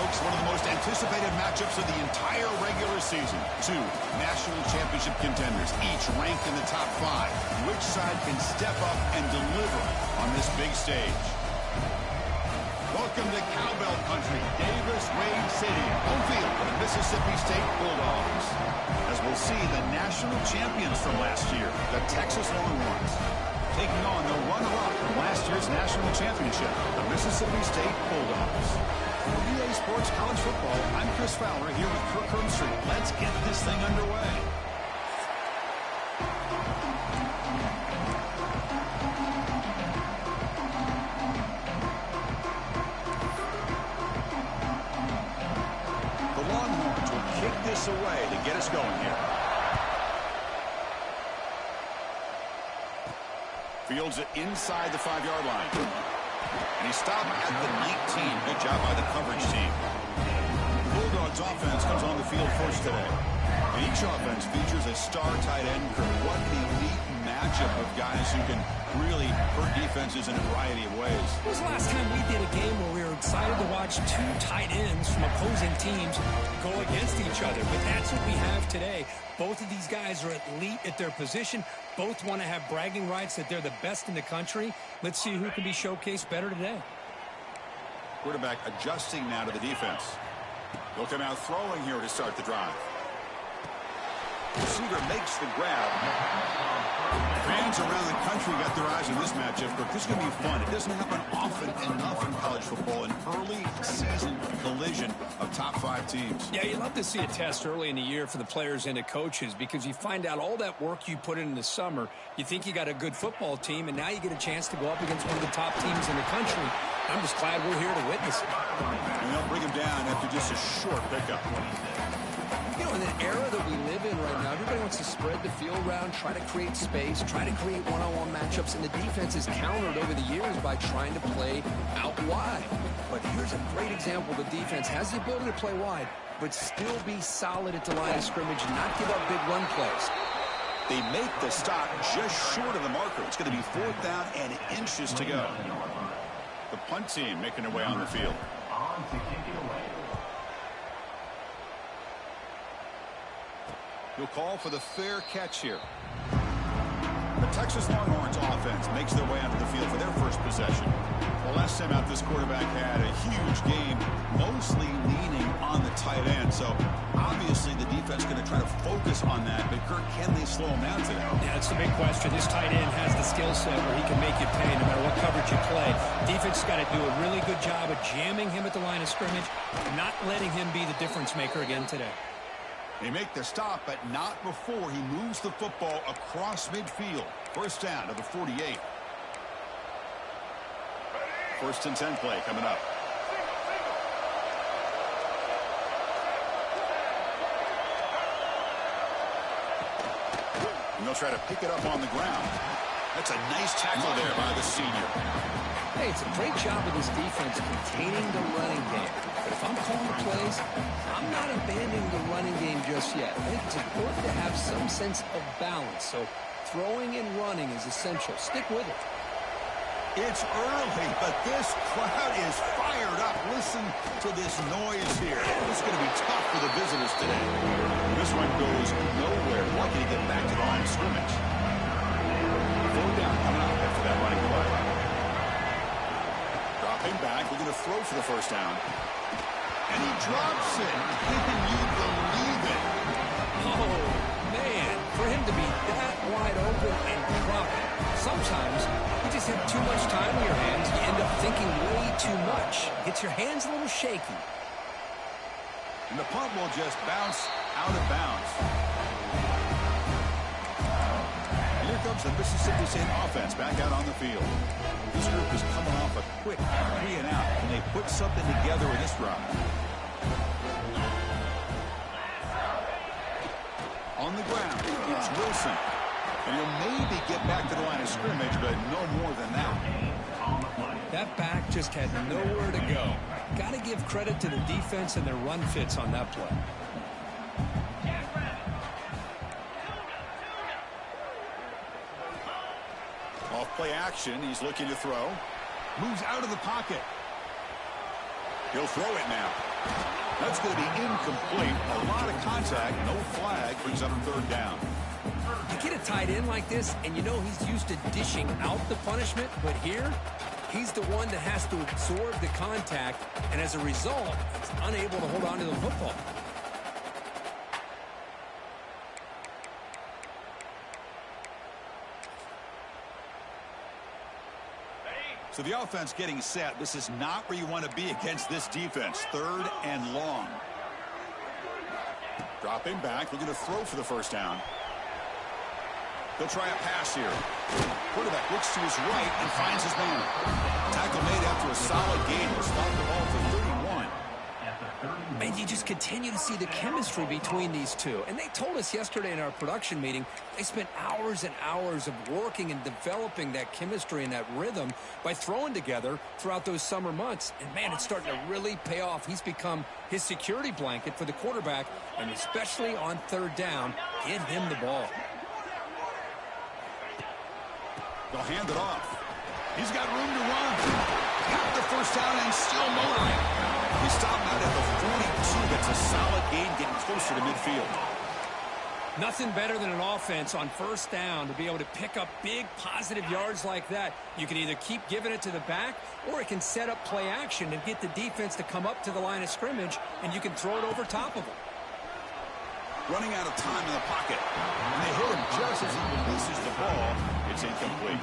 folks, one of the most anticipated matchups of the entire regular season. Two national championship contenders, each ranked in the top 5. Which side can step up and deliver on this big stage? Welcome to Cowbell Country, Davis-Wade Stadium, home field for the Mississippi State Bulldogs. As we'll see the national champions from last year, the Texas Longhorns, taking on the runner-up from last year's national championship, the Mississippi State Bulldogs. For EA Sports College Football, I'm Chris Fowler here with Kirk Herbstreit. Let's get this thing underway. The Longhorns will kick this away to get us going here. Fields it inside the 5-yard line. And he stopped at the 19. Good job by the coverage team. Bulldogs offense comes on the field first today. And each offense features a star tight end. What an elite matchup of guys who can really hurt defenses in a variety of ways. When was the last time we did a game where we were excited to watch two tight ends from opposing teams go against each other? But that's what we have today. Both of these guys are elite at their position. Both want to have bragging rights that they're the best in the country. Let's see who can be showcased better today. Quarterback adjusting now to the defense. He'll come out throwing here to start the drive. Receiver makes the grab. Fans around the country got their eyes on this matchup, but this is going to be fun. It doesn't happen often enough in college football, an early season collision of top 5 teams. Yeah, you love to see a test early in the year for the players and the coaches because you find out all that work you put in the summer. You think you got a good football team, and now you get a chance to go up against one of the top teams in the country. I'm just glad we're here to witness it. And they'll bring him down after just a short pickup. You know, in the era that we live in right now, everybody wants to spread the field around, try to create space, try to create one-on-one matchups, and the defense is countered over the years by trying to play out wide. But here's a great example. The defense has the ability to play wide, but still be solid at the line of scrimmage and not give up big run plays. They make the stop just short of the marker. It's going to be 4th down and inches to go. The punt team making their way on the field. He'll call for the fair catch here. The Texas Longhorns offense makes their way onto the field for their first possession. Well, last time out, this quarterback had a huge game, mostly leaning on the tight end. So, obviously, the defense is going to try to focus on that. But, Kirk, can they slow him down today? Yeah, that's the big question. This tight end has the skill set where he can make you pay no matter what coverage you play. Defense has got to do a really good job of jamming him at the line of scrimmage, not letting him be the difference maker again today. They make the stop, but not before he moves the football across midfield. First down to the 48. 1st and 10 play coming up. And they'll try to pick it up on the ground. That's a nice tackle there by the senior. Hey, it's a great job of this defense containing the running game. But if I'm calling plays, I'm not abandoning the running game just yet. I think it's important to have some sense of balance. So throwing and running is essential. Stick with it. It's early, but this crowd is fired up. Listen to this noise here. It's going to be tough for the visitors today. This one goes nowhere. Lucky to get back to the line of scrimmage. 4th down coming up after that running play. Dropping back, we're going to throw for the first down. And he drops it. Can you believe it? Oh, man. For him to be that wide open and drop it. Sometimes you just have too much time in your hands. You end up thinking way too much. Gets your hands a little shaky. And the punt will just bounce out of bounds. And here comes the Mississippi State offense back out on the field. This group is coming off a quick 3 and out, and they put something together in this drive. On the ground, it's Wilson. And he'll maybe get back to the line of scrimmage, but no more than that. That back just had nowhere to go. Got to give credit to the defense and their run fits on that play. Off play action, he's looking to throw. Moves out of the pocket. He'll throw it now. That's going to be incomplete. A lot of contact, no flag, brings up 3rd down. You get a tight end like this, and you know he's used to dishing out the punishment, but here, he's the one that has to absorb the contact, and as a result, he's unable to hold on to the football. So the offense getting set. This is not where you want to be against this defense. 3rd and long. Dropping back, looking to throw for the 1st down. He'll try a pass here. Quarterback looks to his right and finds his man. Tackle made after a solid gain. Will stop the ball for 31. And you just continue to see the chemistry between these two. And they told us yesterday in our production meeting, they spent hours and hours of working and developing that chemistry and that rhythm by throwing together throughout those summer months. And, man, it's starting to really pay off. He's become his security blanket for the quarterback, and especially on 3rd down, give him the ball. They'll hand it off. He's got room to run. Got the 1st down and still motoring. He stopped out at the 42. That's a solid gain, getting closer to midfield. Nothing better than an offense on 1st down to be able to pick up big positive yards like that. You can either keep giving it to the back, or it can set up play action and get the defense to come up to the line of scrimmage, and you can throw it over top of them. Running out of time in the pocket. And they hit him just as he releases the ball. It's incomplete.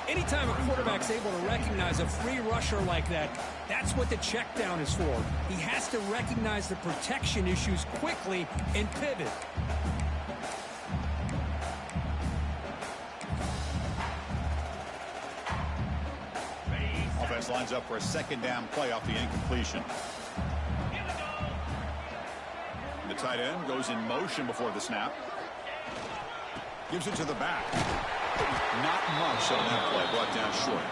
Anytime a quarterback's able to recognize a free rusher like that, that's what the check down is for. He has to recognize the protection issues quickly and pivot. Offense lines up for a 2nd down play off the incompletion. The tight end goes in motion before the snap. Gives it to the back. Not much on that play, brought down short.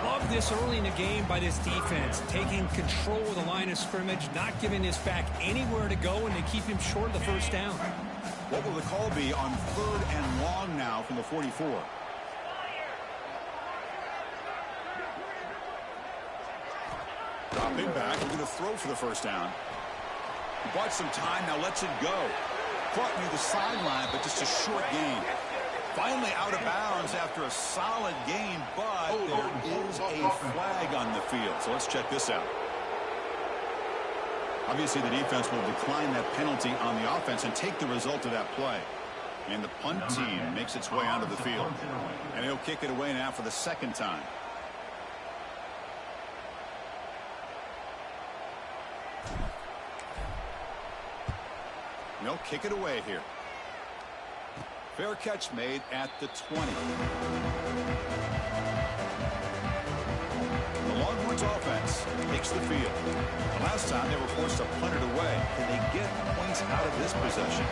Love this early in the game by this defense, taking control of the line of scrimmage, not giving this back anywhere to go, and they keep him short of the 1st down. What will the call be on 3rd and long now from the 44? Dropping back, we're going to throw for the 1st down. He bought some time, now lets it go. Caught near the sideline, but just a short gain. Finally out of bounds after a solid gain, but there is a flag on the field. So let's check this out. Obviously, the defense will decline that penalty on the offense and take the result of that play. And the punt team makes its way onto the field. And he'll kick it away now for the 2nd time. They'll kick it away here. Fair catch made at the 20. The Longhorns offense takes the field. The last time they were forced to punt it away. Can they get points out of this possession?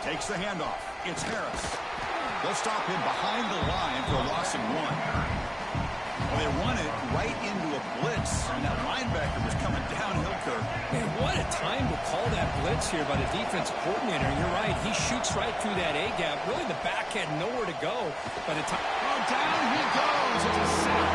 Takes the handoff. It's Harris. They'll stop him behind the line for a loss of 1. Well, they run it right into a blitz, and that linebacker was coming downhill, Kirk. Man, what a time to call that blitz here by the defensive coordinator. And you're right, he shoots right through that A-gap. Really, the back had nowhere to go by the time. Oh, down he goes. It's a sack.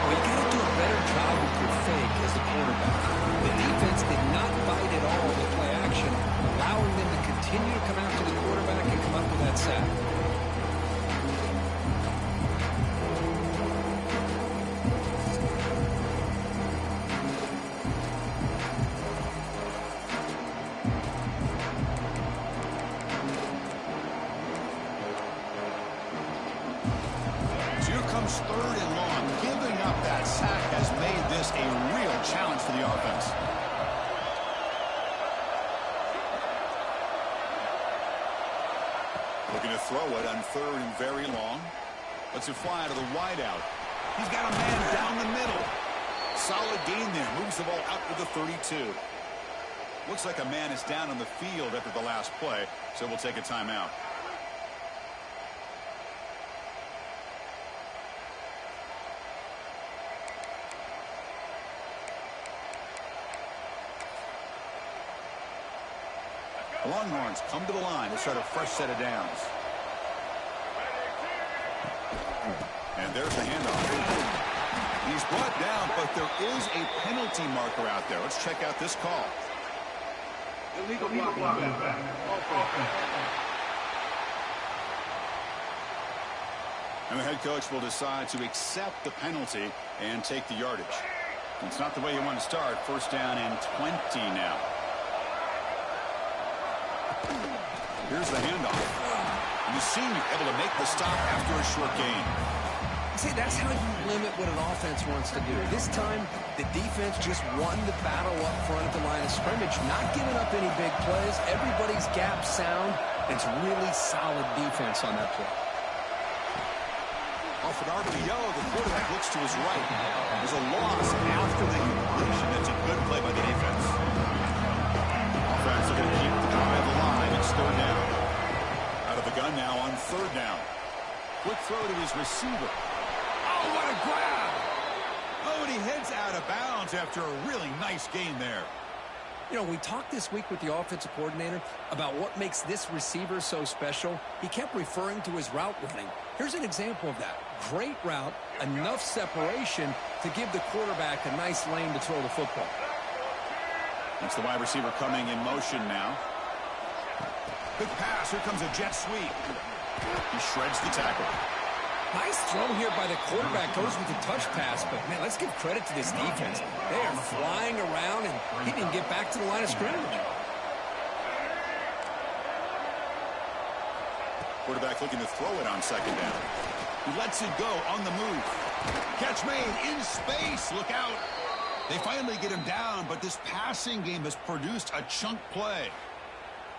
Well, you got to do a better job with your fake as the quarterback. The defense did not bite at all with play action, allowing them to continue to come after the quarterback and come up with that sack. So here comes 3rd and long. Giving up that sack has made this a real challenge for the offense. Looking to throw it on 3rd and very long. Lets it fly out of the wideout. He's got a man down the middle. Solid gain there. Moves the ball out to the 32. Looks like a man is down on the field after the last play, so we'll take a timeout. The Longhorns come to the line to start a fresh set of downs. And there's the handoff. He's brought down, but there is a penalty marker out there. Let's check out this call. Illegal block. And the head coach will decide to accept the penalty and take the yardage. It's not the way you want to start. First down and 20 now. Here's the handoff. You seem able to make the stop after a short gain. See, that's how you limit what an offense wants to do. This time, the defense just won the battle up front at the line of scrimmage, not giving up any big plays. Everybody's gap sound. It's really solid defense on that play. Off an RPO, the quarterback looks to his right. There's a loss after the completion. It's a good play by the defense. Offense looking to keep the drive alive. It's third down. Out of the gun now on third down. Quick throw to his receiver. Oh, what a grab! Oh, and he heads out of bounds after a really nice gain there. You know, we talked this week with the offensive coordinator about what makes this receiver so special. He kept referring to his route running. Here's an example of that. Great route, enough separation to give the quarterback a nice lane to throw the football. That's the wide receiver coming in motion now. Big pass. Here comes a jet sweep. He shreds the tackle. Nice throw here by the quarterback. Goes with the touch pass, but, man, let's give credit to this defense. They are flying around, and he didn't get back to the line of scrimmage. Quarterback looking to throw it on second down. He lets it go on the move. Catch made in space. Look out. They finally get him down, but this passing game has produced a chunk play.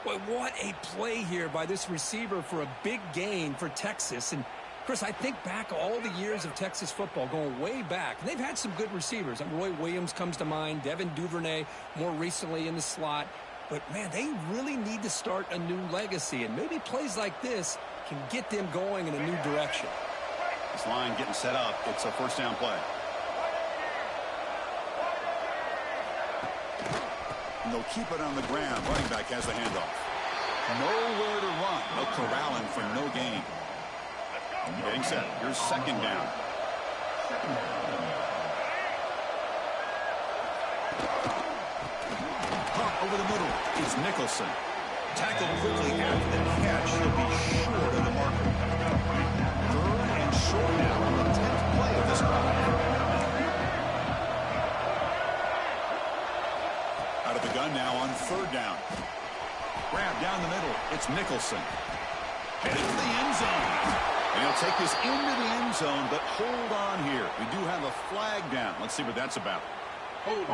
Boy, what a play here by this receiver for a big gain for Texas. And Chris, I think back all the years of Texas football, going way back. They've had some good receivers. Roy Williams comes to mind, Devin Duvernay more recently in the slot. But, man, they really need to start a new legacy. And maybe plays like this can get them going in a new direction. This line getting set up. It's a first down play. And they'll keep it on the ground. Running back has the handoff. Nowhere to run. They'll corral him for no gain. Getting set. Here's second down. Pump over the middle. It's Nicholson. Tackled quickly after the catch. He'll be short of the marker. Third and short now on the 10th play of this drive. Out of the gun now on third down. Grab down the middle. It's Nicholson. Headed for the end zone. And he'll take this into the end zone, but hold on here. We do have a flag down. Let's see what that's about. Hold.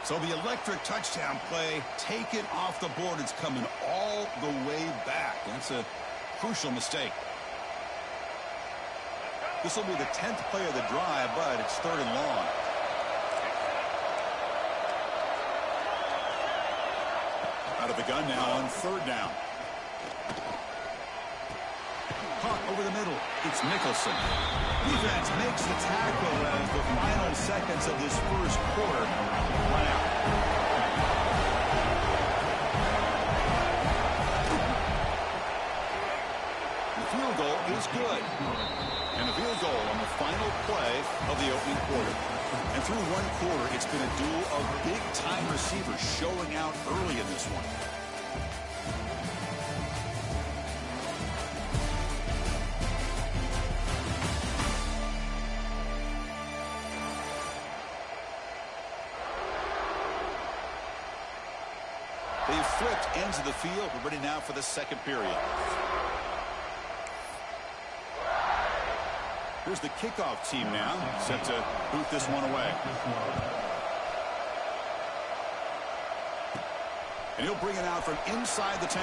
So the electric touchdown play, taken off the board. It's coming all the way back. That's a crucial mistake. This will be the 10th play of the drive, but it's third and long. Out of the gun now on third down. Caught over the middle. It's Nicholson. Defense makes the tackle as the final seconds of this first quarter run out. The field goal is good. And a field goal on the final play of the opening quarter. And through one quarter, it's been a duel of big-time receivers showing out early in this one. They've flipped ends of the field. We're ready now for the second period. Here's the kickoff team now, set to boot this one away. And he'll bring it out from inside the 10.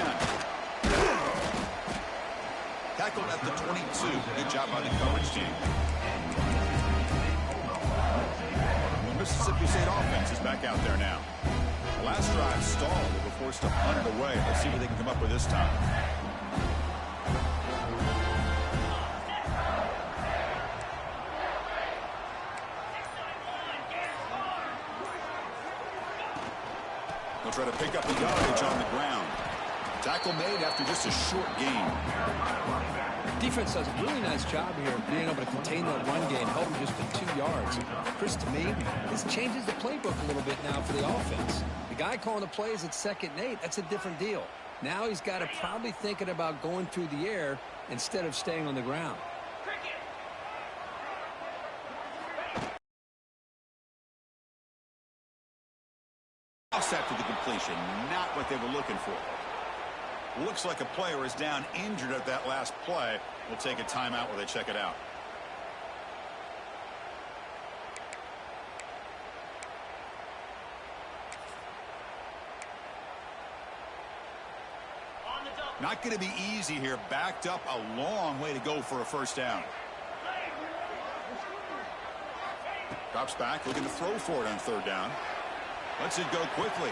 Tackled at the 22. Good job by the coverage team. The Mississippi State offense is back out there now. The last drive stalled. They were forced to punt it away. Let's see what they can come up with this time. try to pick up the yardage on the ground. Tackle made after just a short gain. Defense does a really nice job here of being able to contain that run game, held him just to 2 yards. Chris, to me, this changes the playbook a little bit now for the offense. The guy calling the plays at 2nd and 8, that's a different deal. Now he's got to probably thinking about going through the air instead of staying on the ground. After the completion, not what they were looking for. Looks like a player is down injured at that last play. We'll take a timeout while they check it out. Not going to be easy here. Backed up a long way to go for a first down. Drops back, looking to throw for it on 3rd down. Lets it go quickly.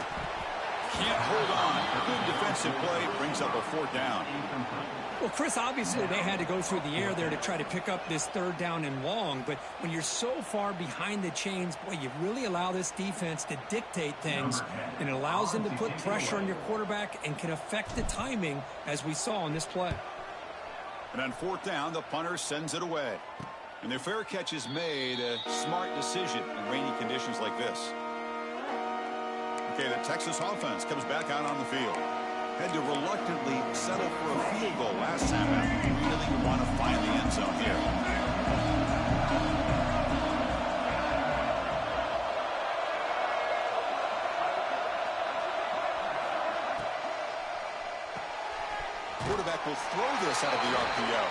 Can't hold on. Good defensive play. Brings up a 4th down. Well, Chris, obviously they had to go through the air there to try to pick up this 3rd down and long. But when you're so far behind the chains, boy, you really allow this defense to dictate things. And it allows them to put pressure on your quarterback and can affect the timing, as we saw on this play. And on 4th down, the punter sends it away. And their fair catch is made. A smart decision in rainy conditions like this. Okay, the Texas offense comes back out on the field. Had to reluctantly settle for a field goal last time out. Really want to find the end zone here. Quarterback will throw this out of the RPO.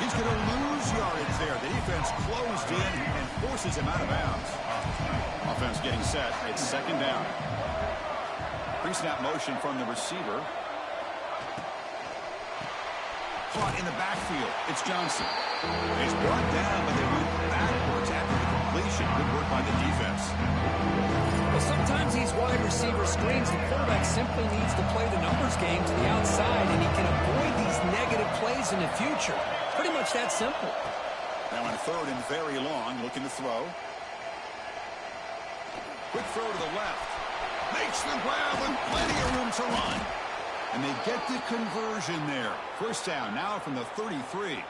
He's going to lose yardage there. The defense closed in and forces him out of bounds. Offense getting set. It's 2nd down. Pre-snap motion from the receiver. Caught in the backfield. It's Johnson. He's brought down, but they move backwards after the completion. Good work by the defense. Well, sometimes these wide receiver screens, the quarterback simply needs to play the numbers game to the outside, and he can avoid these negative plays in the future. Pretty much that simple. Now on 3rd and very long, looking to throw. Quick throw to the left. Makes the grab with plenty of room to run. And they get the conversion there. First down now from the 33.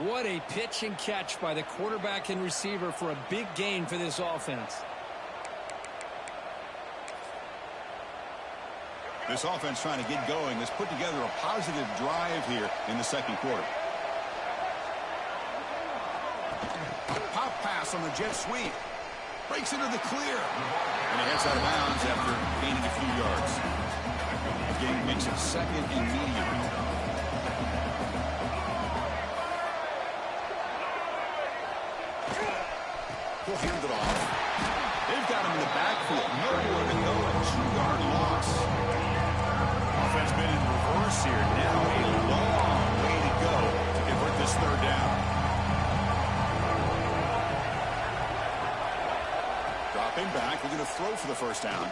What a pitch and catch by the quarterback and receiver for a big gain for this offense. This offense trying to get going has put together a positive drive here in the 2nd quarter. Pop pass on the jet sweep. Breaks into the clear. And he heads out of bounds after gaining a few yards. The game makes it 2nd and medium. He'll hand it off. They've got him in the backfield. Nowhere to go. A 2-yard loss. Offense been in reverse here. Now a long way to go to convert this 3rd down. Dropping back. We're going to throw for the first down.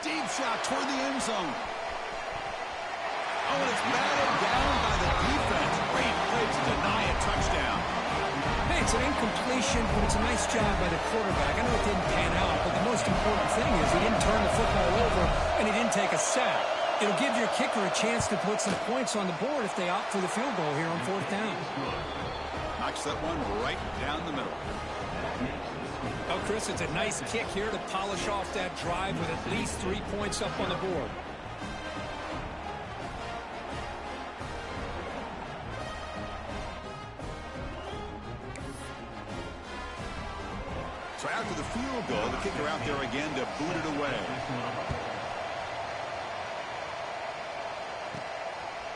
Deep shot toward the end zone. Oh, and it's batted down by the defense. Great play to deny a touchdown. Hey, it's an incompletion, but it's a nice job by the quarterback. I know it didn't pan out, but the most important thing is he didn't turn the football over and he didn't take a sack. It'll give your kicker a chance to put some points on the board if they opt for the field goal here on 4th down. Knocks that one right down the middle. Oh, Chris, it's a nice kick here to polish off that drive with at least 3 points up on the board. So after the field goal, the kicker out there again to boot it away.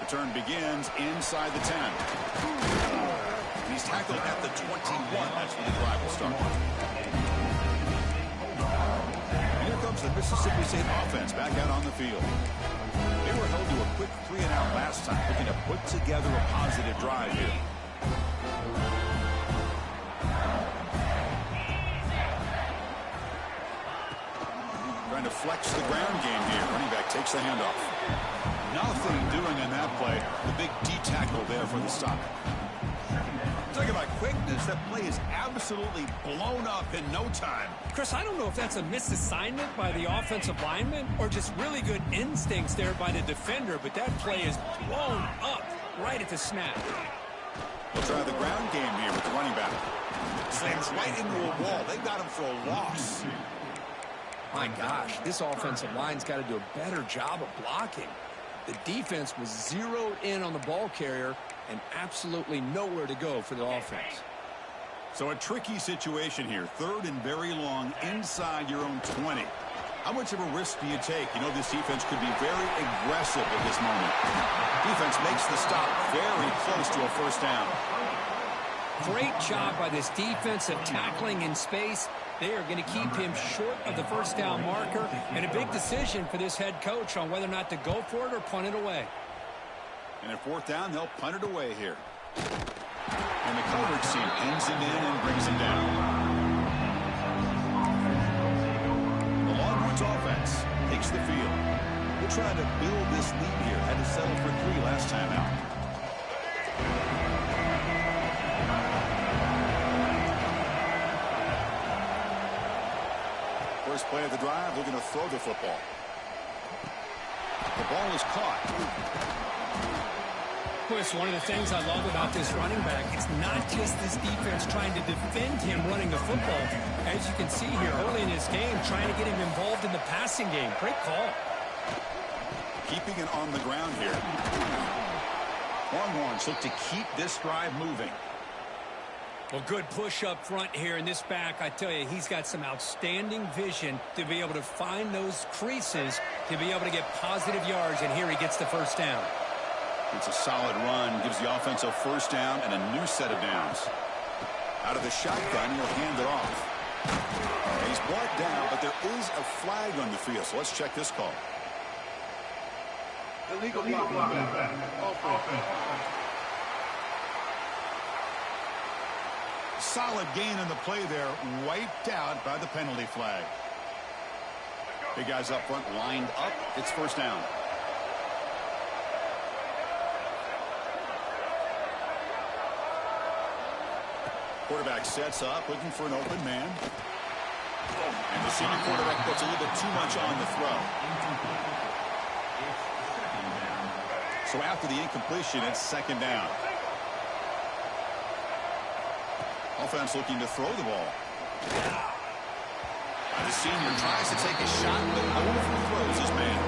Return begins inside the 10. He's tackled at the 21. That's where the drive will start. And here comes the Mississippi State offense back out on the field. They were held to a quick 3-and-out last time, looking to put together a positive drive here. Trying to flex the ground game here. Running back takes the handoff. Nothing doing on that play. The big D tackle there for the stop. Talk about quickness. That play is absolutely blown up in no time. Chris, I don't know if that's a misassignment by the offensive lineman or just really good instincts there by the defender, but that play is blown up right at the snap. We'll try the ground game here with the running back. Slams right into a wall. They got him for a loss. My gosh, this offensive line's got to do a better job of blocking. The defense was zeroed in on the ball carrier and absolutely nowhere to go for the offense. So a tricky situation here. 3rd and very long inside your own 20. How much of a risk do you take? You know this defense could be very aggressive at this moment. Defense makes the stop very close to a first down. Great job by this defense of tackling in space. They are going to keep him short of the first down marker, and a big decision for this head coach on whether or not to go for it or punt it away. And at 4th down, they'll punt it away here. And the coverage team pins him in and brings him down. The Longhorns offense takes the field. We'll try to build this lead here. Had to settle for 3 last time out. First play of the drive, looking to throw the football. The ball is caught. Chris, one of the things I love about this running back, it's not just this defense trying to defend him running the football. As you can see here early in his game, trying to get him involved in the passing game. Great call. Keeping it on the ground here. Longhorns look to keep this drive moving. Well, good push up front here in this back. I tell you, he's got some outstanding vision to be able to find those creases, to be able to get positive yards, and here he gets the first down. It's a solid run, gives the offense a first down and a new set of downs. Out of the shotgun, he'll hand it off. He's brought down, but there is a flag on the field, so let's check this call. Illegal blocking back. Solid gain on the play there, wiped out by the penalty flag. Big guys up front lined up. It's first down. Quarterback sets up, looking for an open man. And the senior quarterback puts a little bit too much on the throw. So after the incompletion, it's second down. Offense looking to throw the ball. The senior tries to take a shot, but overthrows his man.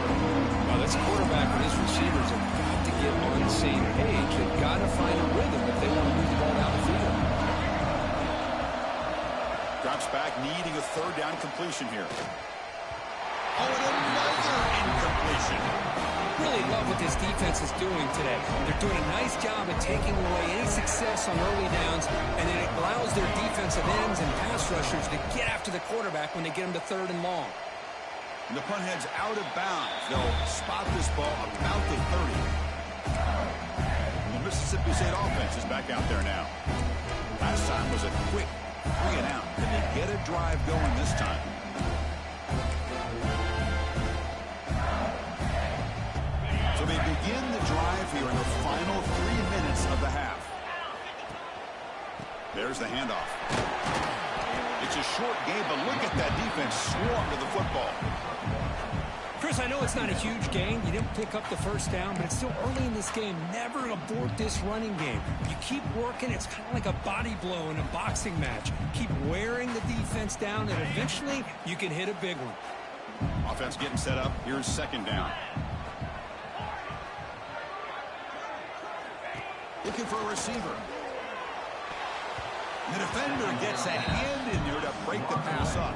Well, this quarterback and his receivers have got to get on the same page. They've got to find a rhythm if they want to move the ball down the field. Drops back, needing a third down completion here. Oh, and another incompletion. Really love what this defense is doing today. They're doing a nice job of taking away any success on early downs, and then it allows their defensive ends and pass rushers to get after the quarterback when they get him to 3rd and long. And the punt head's out of bounds. They'll spot this ball about the 30. And the Mississippi State offense is back out there now. Last time was a quick 3 and out. Can they get a drive going this time? So they begin the drive here in the final 3 minutes of the half. There's the handoff. It's a short game, but look at that defense swarm to the football. Chris, I know it's not a huge gain. You didn't pick up the first down, but it's still early in this game. Never abort this running game. You keep working. It's kind of like a body blow in a boxing match. Keep wearing the defense down, and eventually you can hit a big one. Offense getting set up. Here's second down. Looking for a receiver. The defender gets a hand in there to break the pass up.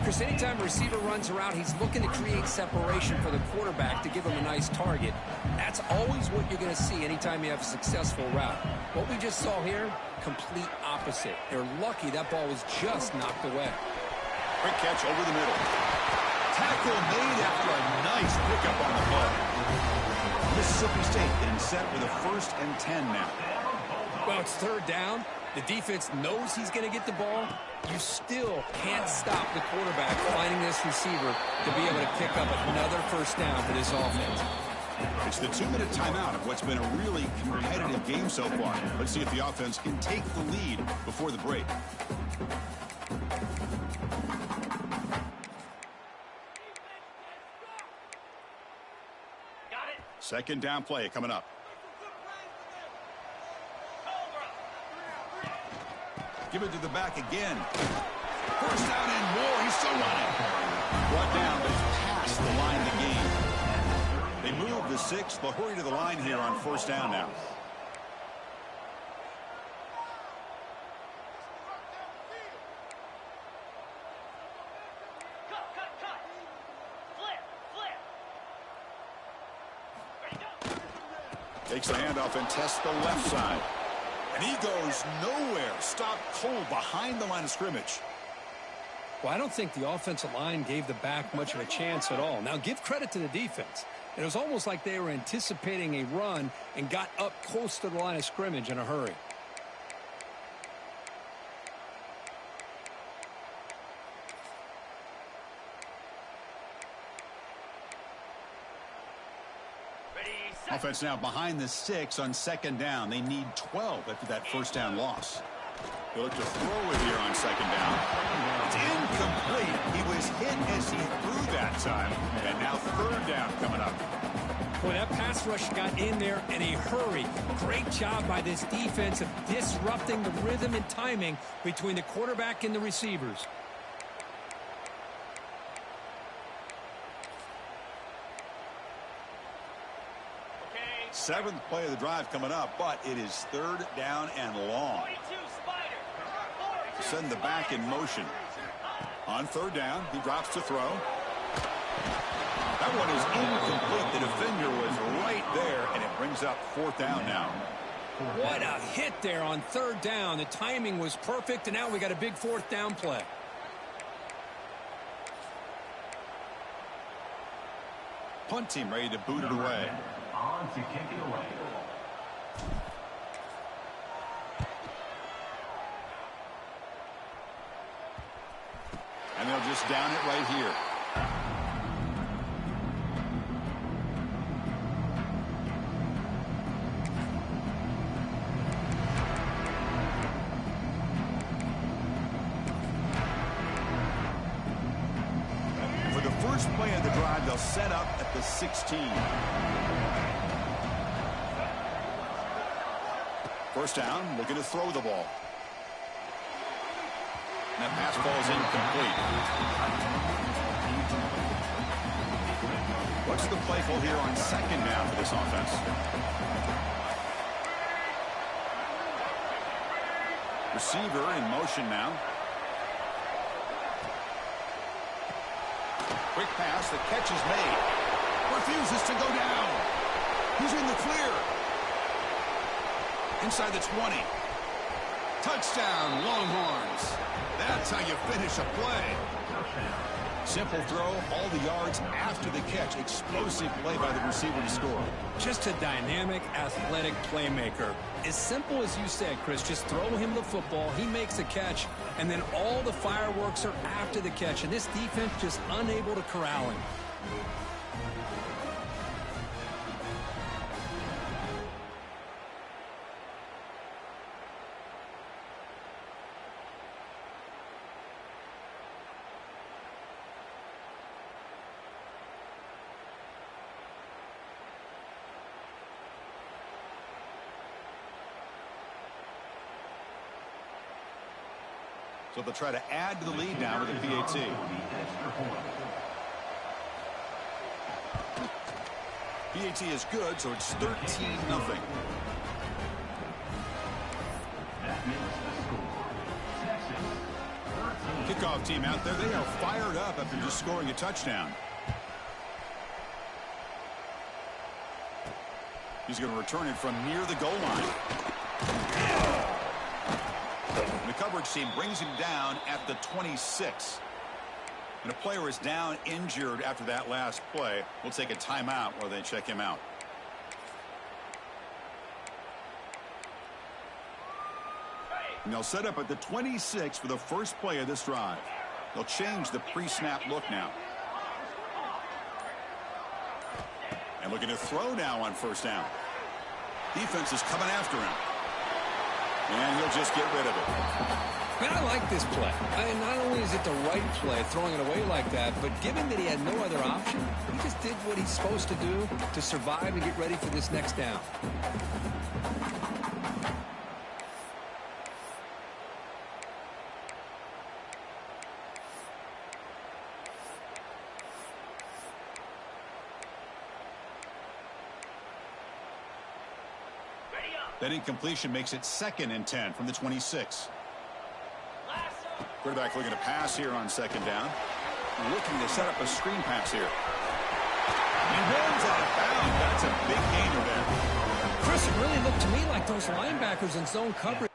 Chris, anytime a receiver runs around, he's looking to create separation for the quarterback to give him a nice target. That's always what you're going to see anytime you have a successful route. What we just saw here, complete opposite. They're lucky that ball was just knocked away. Quick catch over the middle. Tackle made after a nice pickup on the ball. Mississippi State getting set with a 1st and 10 now. Well, it's 3rd down. The defense knows he's going to get the ball. You still can't stop the quarterback finding this receiver to be able to pick up another first down for this offense. It's the 2-minute timeout of what's been a really competitive game so far. Let's see if the offense can take the lead before the break. Second down play coming up. Give it to the back again. First down and more. He's still running. Brought down, but he's past the line of the game. They move the 6. They'll hurry to the line here on first down now. Takes the handoff and tests the left side. And he goes nowhere. Stopped cold behind the line of scrimmage. Well, I don't think the offensive line gave the back much of a chance at all. Now, give credit to the defense. It was almost like they were anticipating a run and got up close to the line of scrimmage in a hurry. Offense now behind the 6 on second down. They need 12 after that first down loss. They'll look to throw it here on second down. It's incomplete. He was hit as he threw that time. And now third down coming up. Boy, that pass rush got in there in a hurry. Great job by this defense of disrupting the rhythm and timing between the quarterback and the receivers. Seventh play of the drive coming up, but it is third down and long. Send the back in motion. On third down, he drops to throw. That one is incomplete. The defender was right there, and it brings up fourth down now. What a hit there on third down. The timing was perfect, and now we got a big fourth down play. Punt team ready to boot it away. On to kick it away. And they'll just down it right here. For the first play of the drive, they'll set up at the 16. First down, looking to throw the ball. And that pass ball is incomplete. What's the play call here on second down for this offense? Receiver in motion now. Quick pass, the catch is made. Refuses to go down. He's in the clear. Inside the 20. Touchdown, Longhorns. That's how you finish a play. Simple throw, all the yards after the catch. Explosive play by the receiver to score. Just a dynamic, athletic playmaker. As simple as you said, Chris, just throw him the football, he makes the catch, and then all the fireworks are after the catch. And this defense just unable to corral him. So they'll try to add to the lead now with a PAT. PAT is good, so it's 13-0. Kickoff team out there. They are fired up after just scoring a touchdown. He's going to return it from near the goal line. The coverage team brings him down at the 26. And a player is down injured after that last play. We'll take a timeout while they check him out. And they'll set up at the 26 for the first play of this drive. They'll change the pre-snap look now. And looking to throw now on first down. Defense is coming after him. And he'll just get rid of it. Man, I like this play. Not only is it the right play, throwing it away like that, but given that he had no other option, he just did what he's supposed to do to survive and get ready for this next down. That incompletion makes it 2nd and 10 from the 26. Quarterback looking to pass here on 2nd down. Looking to set up a screen pass here. He runs out of bounds. That's a big gainer there. Chris, it really looked to me like those linebackers in zone coverage.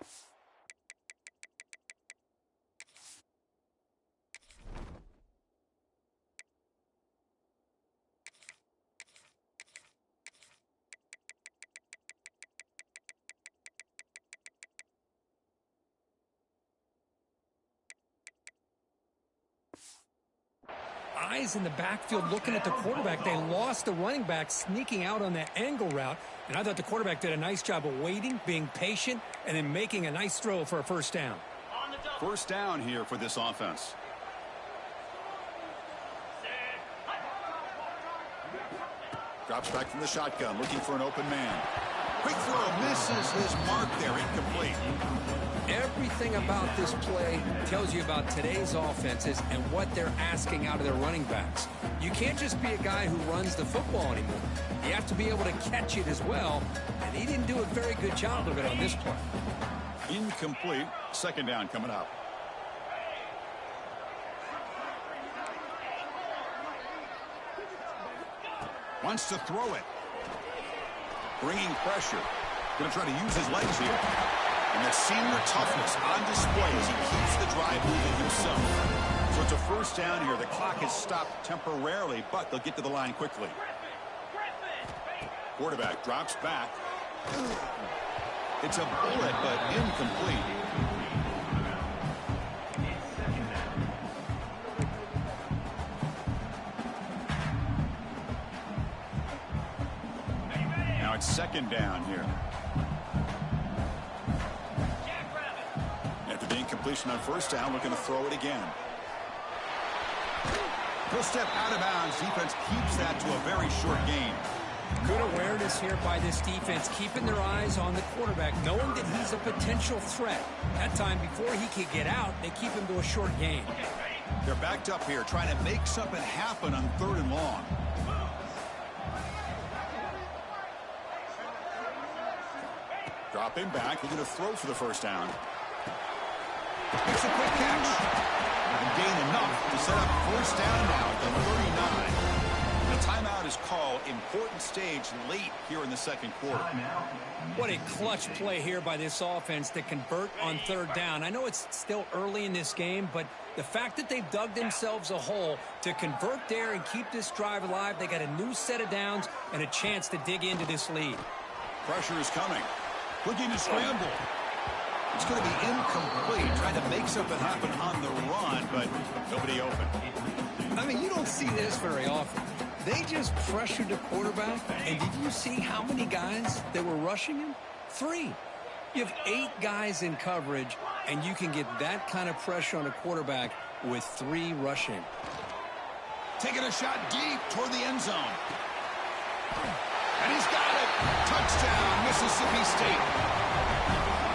Eyes in the backfield looking at the quarterback. They lost the running back sneaking out on that angle route. And I thought the quarterback did a nice job of waiting, being patient, and then making a nice throw for a first down. First down here for this offense. Drops back from the shotgun, looking for an open man. Quick throw, misses his mark there, incomplete. Everything about this play tells you about today's offenses and what they're asking out of their running backs. You can't just be a guy who runs the football anymore. You have to be able to catch it as well, and he didn't do a very good job of it on this play. Incomplete. 2nd down coming up. Wants to throw it. Bringing pressure. Going to try to use his legs here. And that senior toughness on display as he keeps the drive moving himself. So it's a first down here. The clock is stopped temporarily, but they'll get to the line quickly. Quarterback drops back. It's a bullet, but incomplete. Now it's 2nd down here. After the incompletion on first down, looking to throw it again. He'll step out of bounds. Defense keeps that to a very short gain. Good awareness here by this defense, keeping their eyes on the quarterback, knowing that he's a potential threat. That time, before he could get out, they keep him to a short gain. They're backed up here, trying to make something happen on 3rd and long. Dropping back, looking to throw for the first down. Makes a quick catch. And gain enough to set up first down now at the 39. The timeout is called. Important stage late here in the 2nd quarter. What a clutch play here by this offense to convert on 3rd down. I know it's still early in this game, but the fact that they've dug themselves a hole to convert there and keep this drive alive, they got a new set of downs and a chance to dig into this lead. Pressure is coming. Looking to scramble. It's going to be incomplete. Trying to make something happen on the run, but nobody open. I mean, you don't see this very often. They just pressured the quarterback, and did you see how many guys that were rushing him? 3. You have 8 guys in coverage, and you can get that kind of pressure on a quarterback with 3 rushing. Taking a shot deep toward the end zone. And he's got it. Touchdown, Mississippi State.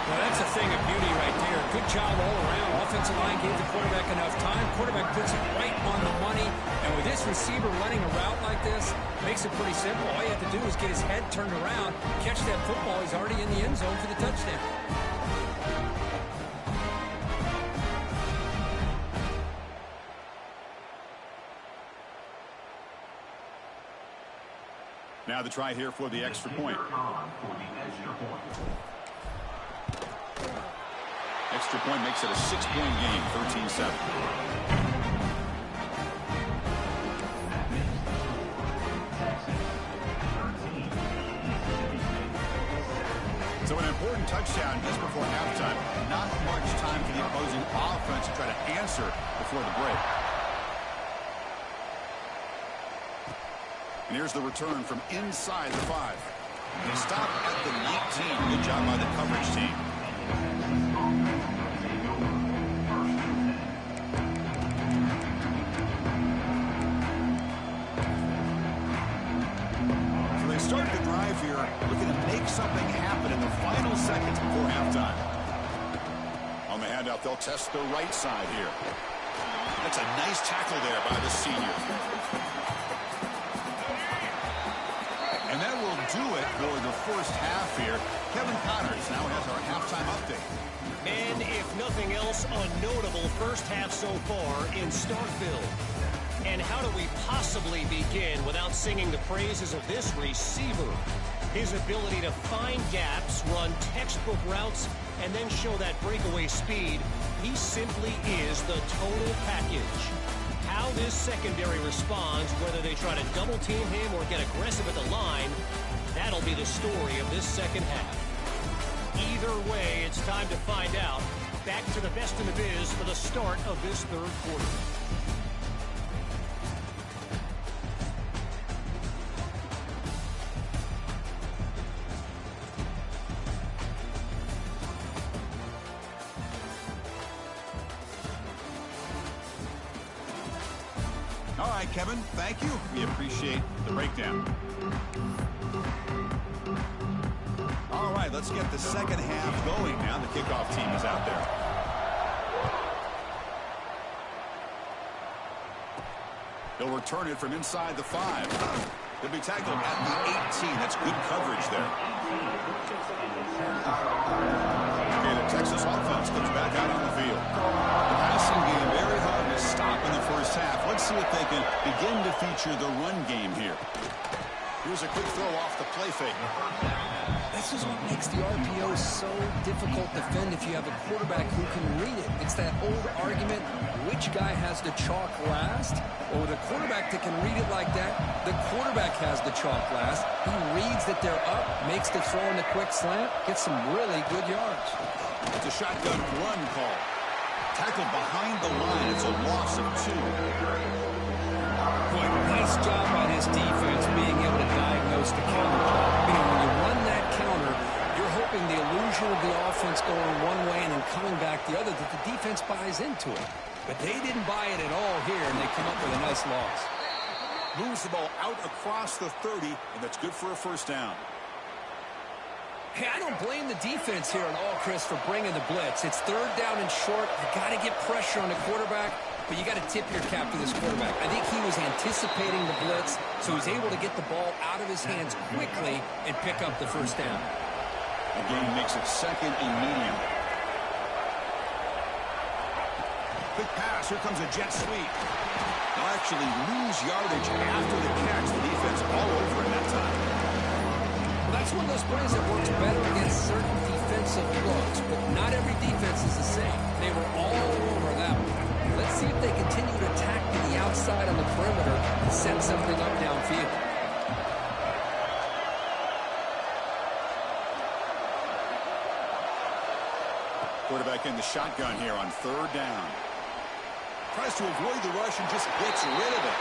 Well, that's a thing of beauty right there. Good job all around. Offensive line gave the quarterback enough time. Quarterback puts it right on the money. And with this receiver running a route like this, makes it pretty simple. All you have to do is get his head turned around, catch that football. He's already in the end zone for the touchdown. Now the try here for the extra point. Extra point makes it a 6-point game, 13-7. So an important touchdown just before halftime. Not much time for the opposing offense to try to answer before the break. And here's the return from inside the 5. They stop at the 19. Good job by the coverage team. So they started the drive here, looking to make something happen in the final seconds before halftime. On the handout, they'll test the right side here. That's a nice tackle there by the senior. And that will do it for the first half here. Kevin Connors now has our halftime update. And if nothing else, a notable first half so far in Starkville. And how do we possibly begin without singing the praises of this receiver? His ability to find gaps, run textbook routes, and then show that breakaway speed. He simply is the total package. How this secondary responds, whether they try to double team him or get aggressive at the line, that'll be the story of this second half. Either way, it's time to find out. Back to the best in the biz for the start of this third quarter. All right, Kevin, thank you. We appreciate the breakdown. All right, let's get the second half going now. The kickoff team is out there. They'll return it from inside the 5. They'll be tackled at the 18. That's good coverage there. Okay, the Texas offense comes back out on the field. The passing game very hard to stop in the first half. Let's see if they can begin to feature the run game here. Here's a quick throw off the play fake. This is what makes the RPO so difficult to defend if you have a quarterback who can read it. It's that old argument, which guy has the chalk last? Or with a quarterback that can read it like that, the quarterback has the chalk last. He reads that they're up, makes the throw in the quick slant, gets some really good yards. It's a shotgun run call. Tackled behind the line. It's a loss of 2. Boy, nice job by this defense being able to diagnose the counter. You know, when you run that counter, you're hoping the illusion of the offense going one way and then coming back the other, that the defense buys into it. But they didn't buy it at all here, and they come up with a nice loss. Moves the ball out across the 30, and that's good for a first down. Hey, I don't blame the defense here at all, Chris, for bringing the blitz. It's third down and short. You got to get pressure on the quarterback, but you got to tip your cap to this quarterback. I think he was anticipating the blitz, so he's able to get the ball out of his hands quickly and pick up the first down. The game makes it second and medium. Quick pass. Here comes a jet sweep. They'll actually lose yardage after the catch. The defense all over it that time. Well, that's one of those plays that works better against certain defensive looks, but not every defense is the same. They were all over that one. Let's see if they continue to attack to the outside on the perimeter and set something up downfield. Quarterback in the shotgun here on third down. Tries to avoid the rush and just gets rid of it.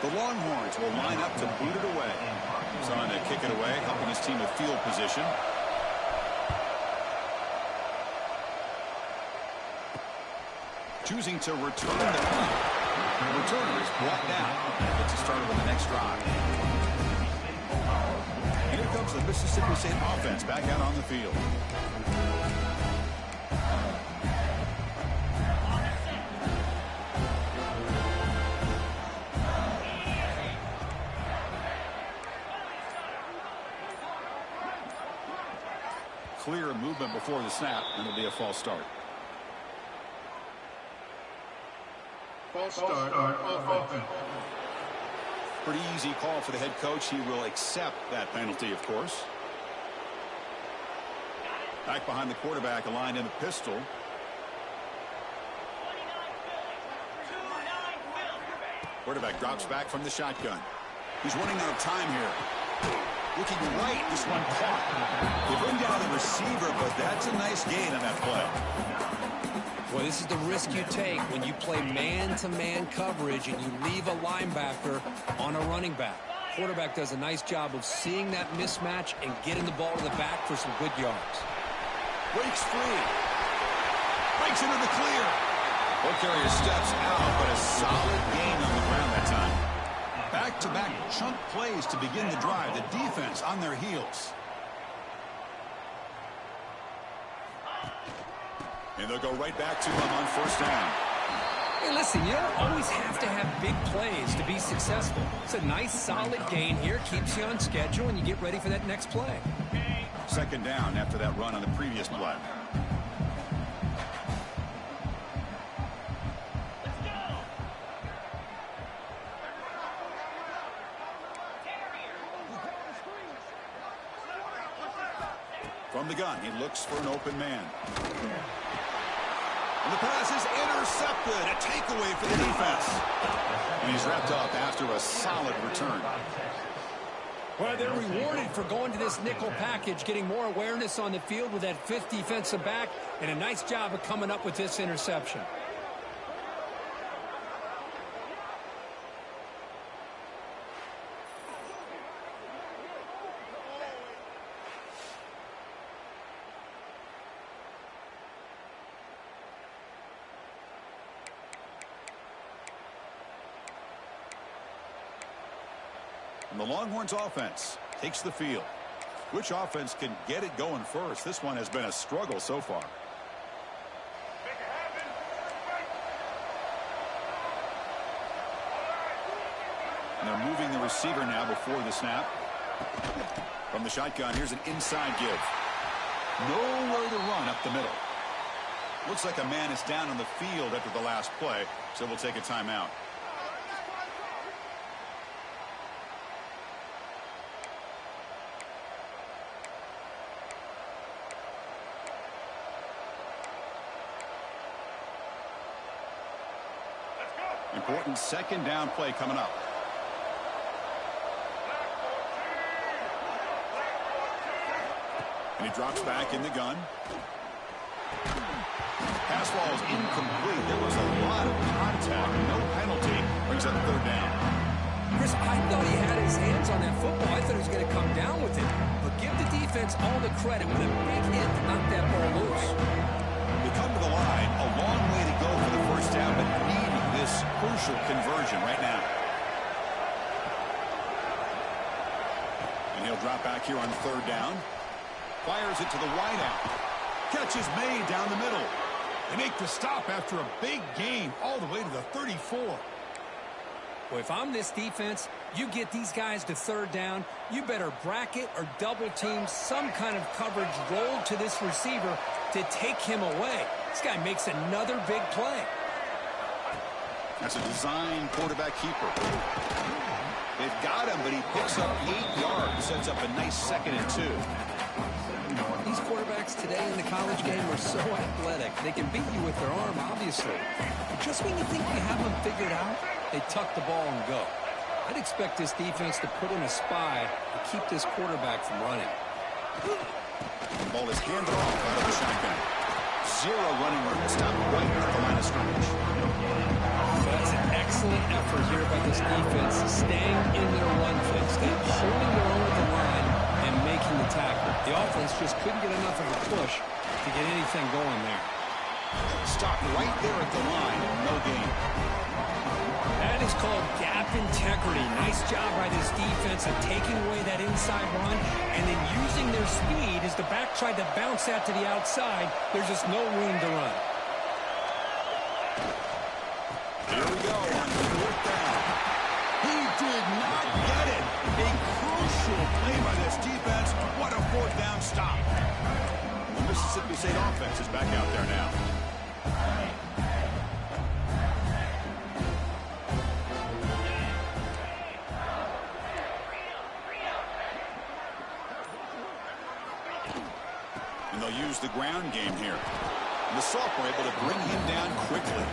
The Longhorns will line up to boot it away. He's on to kick it away, helping his team with field position. Choosing to return the punt. The returner is brought down and gets us started with the next drive. Here comes the Mississippi State offense back out on the field. Clear movement before the snap, and it'll be a false start. False start on offense. Pretty easy call for the head coach. He will accept that penalty, of course. Back behind the quarterback, aligned in the pistol. Quarterback drops back from the shotgun. He's running out of time here. Looking right, this one caught. They bring down the receiver, but that's a nice gain on that play. Well, this is the risk you take when you play man-to-man coverage and you leave a linebacker on a running back. Quarterback does a nice job of seeing that mismatch and getting the ball to the back for some good yards. Breaks free. Breaks into the clear. Ball carrier steps out, but a solid gain on the ground that time. Back-to-back chunk plays to begin the drive. The defense on their heels. And they'll go right back to him on first down. Hey, listen, you don't always have to have big plays to be successful. It's a nice, solid gain here. Keeps you on schedule, and you get ready for that next play. Second down after that run on the previous play. From the gun, he looks for an open man. And the pass is intercepted. A takeaway for the defense. And he's wrapped up after a solid return. Well, they're rewarded for going to this nickel package, getting more awareness on the field with that fifth defensive back, and a nice job of coming up with this interception. And the Longhorns offense takes the field. Which offense can get it going first? This one has been a struggle so far. And they're moving the receiver now before the snap. From the shotgun, here's an inside give. Nowhere to run up the middle. Looks like a man is down on the field after the last play, so we'll take a timeout. Important second down play coming up. And he drops back in the gun. Pass ball is incomplete. There was a lot of contact. No penalty. Brings up third down. Chris, I thought he had his hands on that football. I thought he was going to come down with it. But give the defense all the credit with a big hit to knock that ball loose. They come to the line. A long way to go for the first down, but needing this crucial conversion right now. And he'll drop back here on third down. Fires it to the wideout. Catch is made down the middle. They make the stop after a big gain all the way to the 34. Well, if I'm this defense, you get these guys to third down, you better bracket or double team some kind of coverage roll to this receiver to take him away. This guy makes another big play. That's a design quarterback keeper. They've got him, but he picks up 8 yards, sets up a nice 2nd and 2. These quarterbacks today in the college game are so athletic. They can beat you with their arm, obviously. But just when you think you have them figured out, they tuck the ball and go. I'd expect this defense to put in a spy to keep this quarterback from running. The ball is handed off out of the shotgun. Zero running room to stop right at the line of scrimmage. So that's an excellent effort here by this defense, staying in their run fix, staying holding their own at the line and making the tackle. The offense just couldn't get enough of a push to get anything going there. Stopped right there at the line, no gain. That is called gap integrity. Nice job by this defense of taking away that inside run and then using their speed as the back tried to bounce that to the outside. There's just no room to run. Here we go on fourth down. He did not get it. A crucial play by this defense. What a fourth down stop. The Mississippi State offense is back out there now. And they'll use the ground game here. And the sophomore able to bring him down quickly.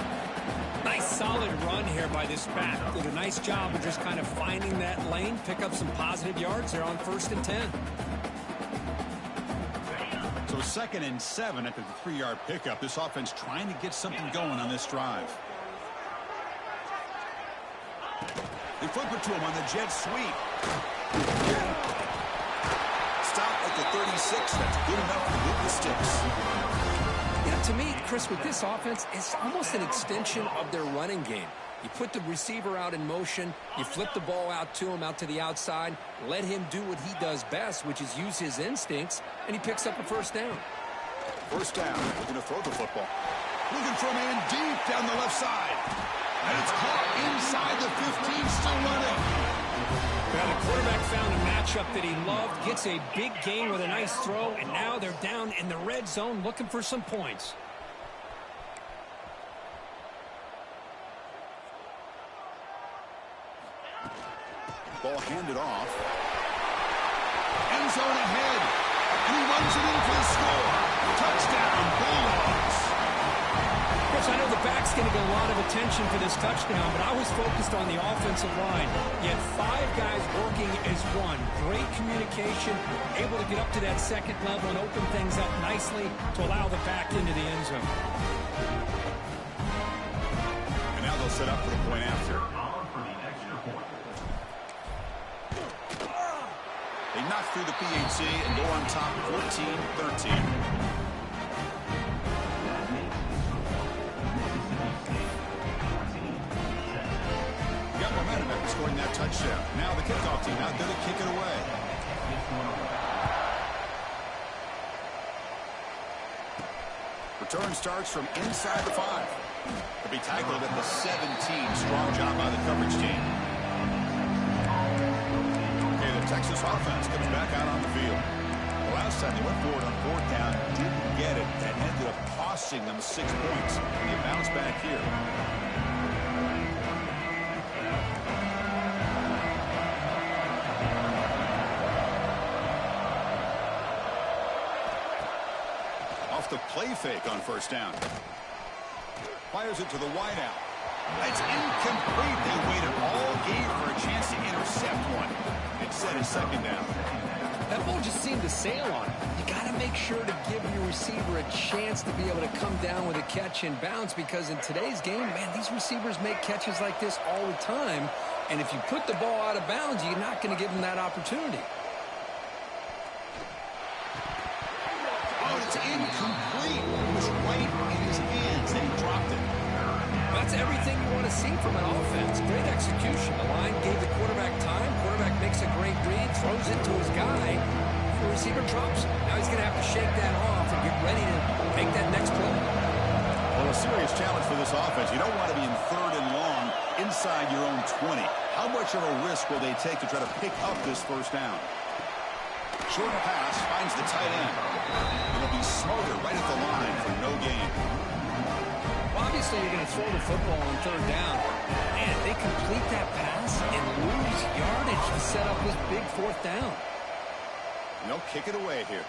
Nice solid run here by this back. Did a nice job of just kind of finding that lane, pick up some positive yards there on 1st and 10. So 2nd and 7 after the 3-yard pickup. This offense trying to get something going on this drive. They flip it to him on the jet sweep. Stop at the 36. That's good enough to move the sticks. Yeah, to me, Chris, with this offense, it's almost an extension of their running game. You put the receiver out in motion, you flip the ball out to him, out to the outside, let him do what he does best, which is use his instincts, and he picks up a first down. First down, looking to throw the football. Looking for a man deep down the left side. And it's caught inside the 15, still running. Well, the quarterback found a matchup that he loved, gets a big gain with a nice throw, and now they're down in the red zone looking for some points. Ball handed off. End zone ahead. And he runs it in for the score. Touchdown, Bulldogs. Chris, I know the back's going to get a lot of attention for this touchdown, but I was focused on the offensive line. You had 5 guys working as one. Great communication, able to get up to that second level and open things up nicely to allow the back into the end zone. And now they'll set up for the point after. They knock through the PAT and go on top 14-13. Got momentum after scoring that touchdown. Now the kickoff team out there to kick it away. Return starts from inside the 5. To be tackled at the 17. Strong job by the coverage team. Texas offense comes back out on the field. The last time they went forward on 4th down, didn't get it. That ended up costing them 6 points. And they bounce back here. Off the play fake on 1st down. Fires it to the wideout. It's incomplete. They waited all game for a chance to intercept one. Set his 2nd down. That ball just seemed to sail on him. You got to make sure to give your receiver a chance to be able to come down with a catch and bounce, because in today's game, man, these receivers make catches like this all the time. And if you put the ball out of bounds, you're not going to give them that opportunity. Oh, it's incomplete. It was right in his hands, and he dropped it. That's everything you want to see from an offense. Great execution. The line gave the quarterback time. Quarterback makes a great read, throws it to his guy. The receiver drops it. Now he's going to have to shake that off and get ready to make that next play. Well, a serious challenge for this offense. You don't want to be in 3rd and long inside your own 20. How much of a risk will they take to try to pick up this 1st down? Short pass finds the tight end. It'll be Smothered right at the line for no gain. Obviously, you're going to throw the football on 3rd down. And they complete that pass and lose yardage to set up this big 4th down. And they'll kick it away here.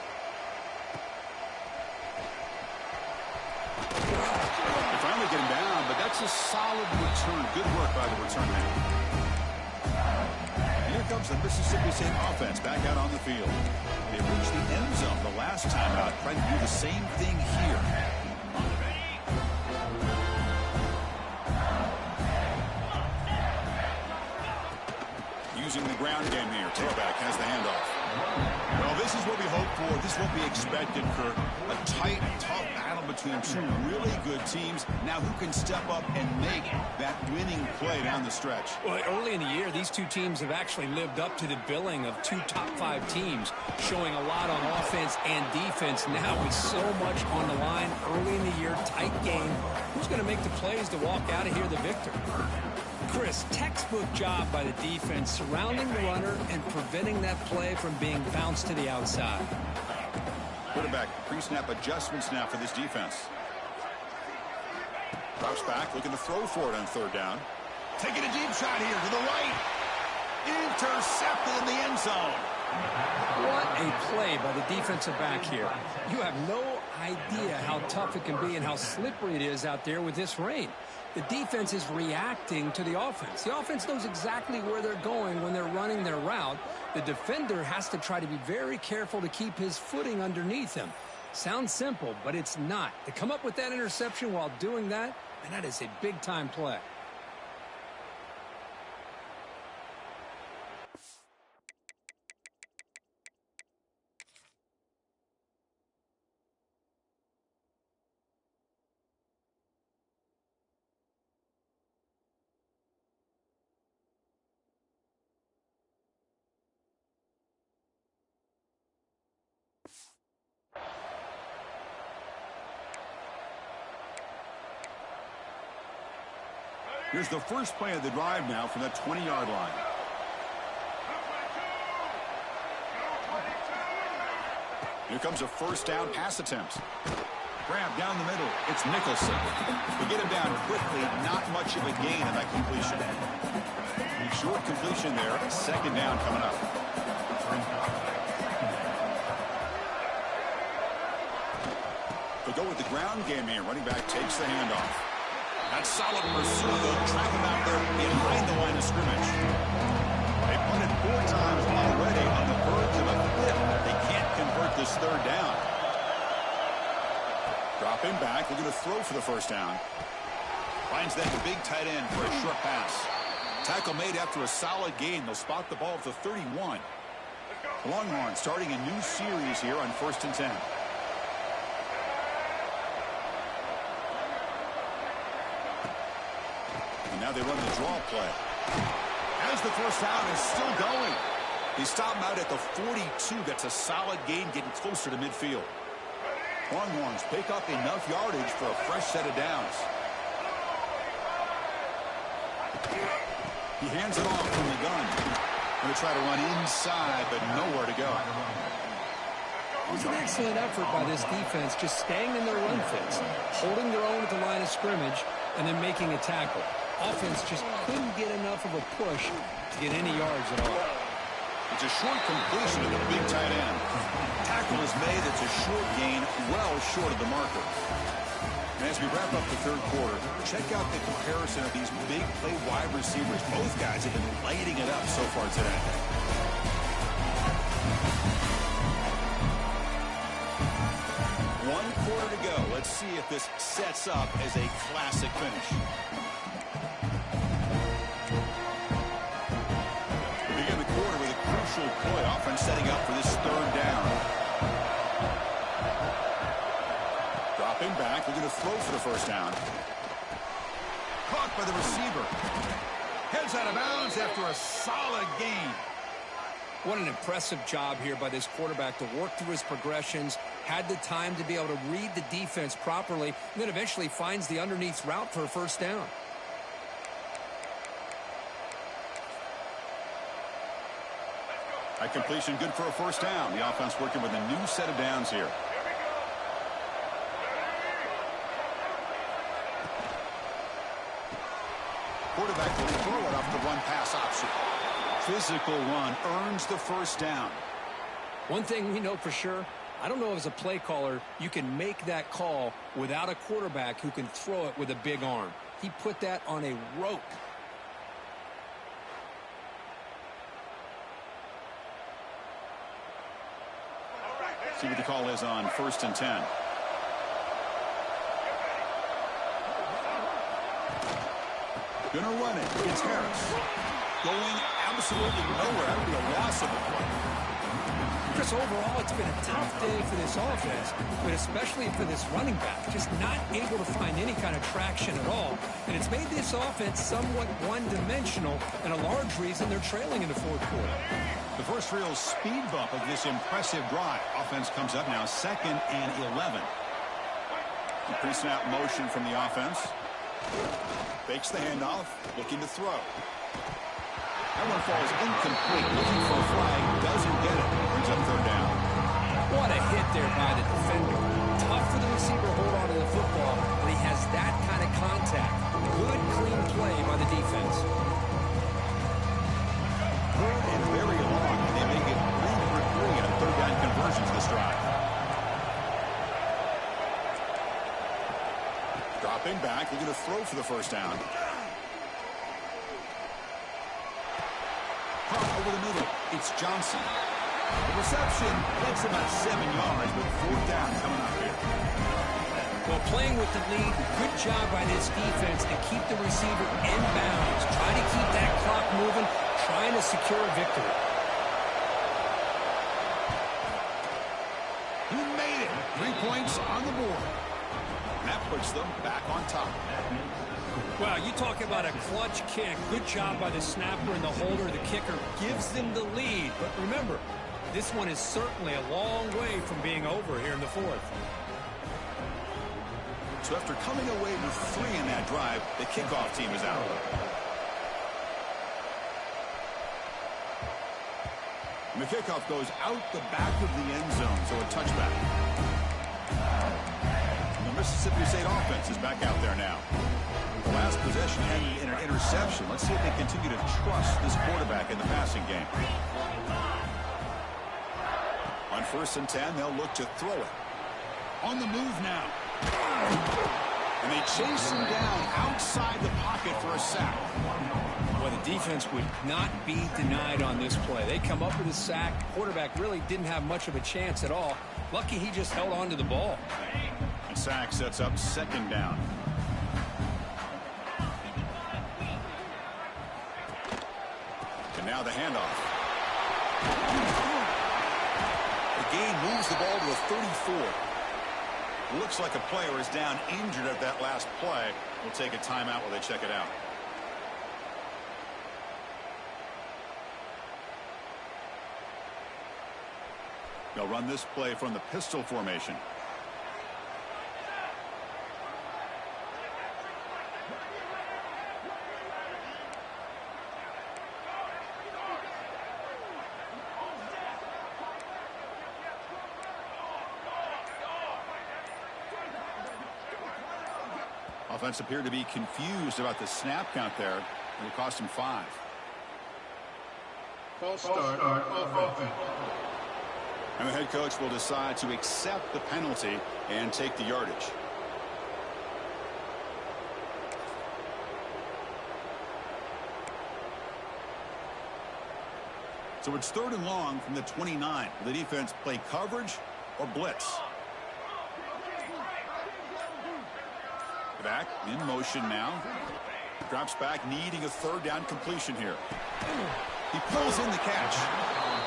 They finally get him down, but that's a solid return. Good work by the return man. Here comes the Mississippi State offense back out on the field. They reached the end zone the last time out, trying to do the same thing here. Using the ground game here. Tailback has the handoff. Well, this is what we hope for. This is what we expected, Kurt. A tight, tough battle between 2 really good teams. Now who can step up and make that winning play down the stretch? Well, early in the year, these 2 teams have actually lived up to the billing of 2 top 5 teams, showing a lot on offense and defense. Now with so much on the line early in the year, tight game. Who's going to make the plays to walk out of here the victor? Chris, textbook job by the defense surrounding the runner and preventing that play from being bounced to the outside. Quarterback pre-snap adjustments now for this defense. Drops back, looking to throw for it on 3rd down. Taking a deep shot here to the right. Intercepted in the end zone. What a play by the defensive back here. You have no idea how tough it can be and how slippery it is out there with this rain. The defense is reacting to the offense. The offense knows exactly where they're going when they're running their route. The defender has to try to be very careful to keep his footing underneath him. Sounds simple, but it's not. To come up with that interception while doing that, and that is a big-time play. Here's the first play of the drive now from the 20-yard line. Here comes a first down pass attempt. Grab down the middle. It's Nicholson. We get him down quickly. Not much of a gain in that completion. Short completion there. Second down coming up. They go with the ground game here. Running back takes the handoff. That's solid pursuit. They'll track him out there behind the line of scrimmage. They punted 4 times already on the verge of a 5th. They can't convert this third down. Drop him back. Looking to throw for the first down. Finds that big tight end for a short pass. Tackle made after a solid gain. They'll spot the ball at the 31. Longhorns starting a new series here on 1st and 10. Now they run the draw play. As the first down is still going. They stop him out at the 42. That's a solid gain, getting closer to midfield. Longhorns pick up enough yardage for a fresh set of downs. He hands it off from the gun. Going to try to run inside, but nowhere to go. It was an excellent effort by this defense, just staying in their run fits, holding their own at the line of scrimmage, and then making a tackle. Offense just couldn't get enough of a push to get any yards at all. It's a short completion to the big tight end. Tackle is made. It's a short gain, well short of the marker. And as we wrap up the third quarter, check out the comparison of these big play wide receivers. Both guys have been lighting it up so far today. One quarter to go. Let's see if this sets up as a classic finish. Begin the quarter with a crucial play. Offense setting up for this third down. Dropping back. Looking to throw for the first down. Caught by the receiver. Heads out of bounds after a solid gain. What an impressive job here by this quarterback to work through his progressions, had the time to be able to read the defense properly, and then eventually finds the underneath route for a first down. That completion good for a first down. The offense working with a new set of downs here. Quarterback will throw it off the run-pass option. Physical run earns the first down. One thing we know for sure, I don't know as a play caller, you can make that call without a quarterback who can throw it with a big arm. He put that on a rope. See what the call is on 1st and 10. Gonna run it. It's Harris. Going absolutely nowhere. That would be a loss of a play. Chris, overall, it's been a tough day for this offense, but especially for this running back. Just not able to find any kind of traction at all. And it's made this offense somewhat one-dimensional, and a large reason they're trailing in the fourth quarter. The first real speed bump of this impressive drive. Offense comes up now 2nd and 11. The pre-snap motion from the offense. Fakes the handoff, looking to throw. That one falls incomplete, looking for a flag, doesn't get it. Brings up third down. What a hit there by the defender. Tough for the receiver to hold on to the football, but he has that kind of contact. Good, clean play by the defense. Third and very long, and they make it 3 for 3 on third down conversions this drive. Dropping back, looking to throw for the first down. Caught over the middle. It's Johnson. The reception gets about 7 yards, but 4th down coming up here. Well, playing with the lead, good job by this defense to keep the receiver in bounds. Try to keep that clock moving, trying to secure a victory. He made it. 3 points on the board. And that puts them back on top. Wow, you talk about a clutch kick. Good job by the snapper and the holder. The kicker gives them the lead. But remember, this one is certainly a long way from being over here in the 4th. So after coming away with 3 in that drive, the kickoff team is out. And the kickoff goes out the back of the end zone, so a touchback. And the Mississippi State offense is back out there now. The last possession ended in an interception. Let's see if they continue to trust this quarterback in the passing game. On 1st and 10, they'll look to throw it. On the move now. And they chase him down outside the pocket for a sack. Well, the defense would not be denied on this play. They come up with a sack. Quarterback really didn't have much of a chance at all. Lucky he just held on to the ball. And sack sets up 2nd down. And now the handoff. The game moves the ball to a 34. Looks like a player is down injured at that last play. We'll take a timeout while they check it out. They'll run this play from the pistol formation. Offense appeared to be confused about the snap count there. It cost him 5. False start offense. And the head coach will decide to accept the penalty and take the yardage. So it's 3rd and long from the 29. Will the defense play coverage or blitz? Back in motion now. Drops back, needing a 3rd down completion here. He pulls in the catch.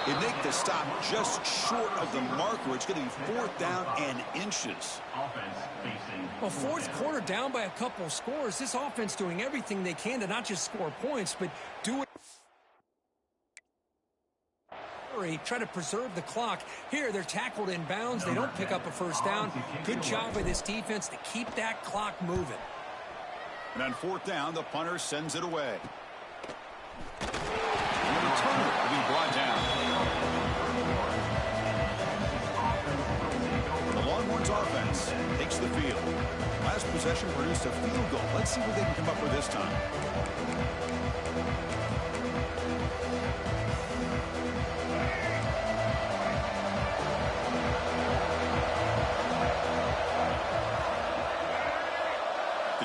They make the stop just short of the marker. It's going to be 4th down and inches. Well, 4th quarter down by a couple scores. This offense doing everything they can to not just score points, but do it. Try to preserve the clock. Here, they're tackled in bounds. They don't pick up a 1st down. Good job by this defense to keep that clock moving. And on 4th down, the punter sends it away. And the returner will be brought down. The Longhorns offense takes the field. Last possession produced a field goal. Let's see what they can come up with this time.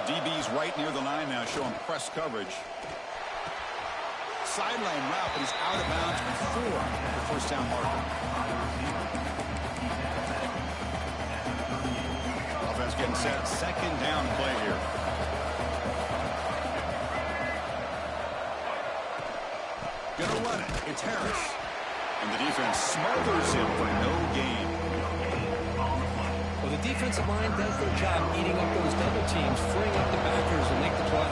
DB's right near the line now, showing press coverage. Sideline route, but he's out of bounds before the 1st down marker. Offense getting set. 2nd down play here. Gonna run it. It's Harris. And the defense smothers him for no gain. Well, the defensive line does their job eating up those double teams, freeing up the backers and make the play.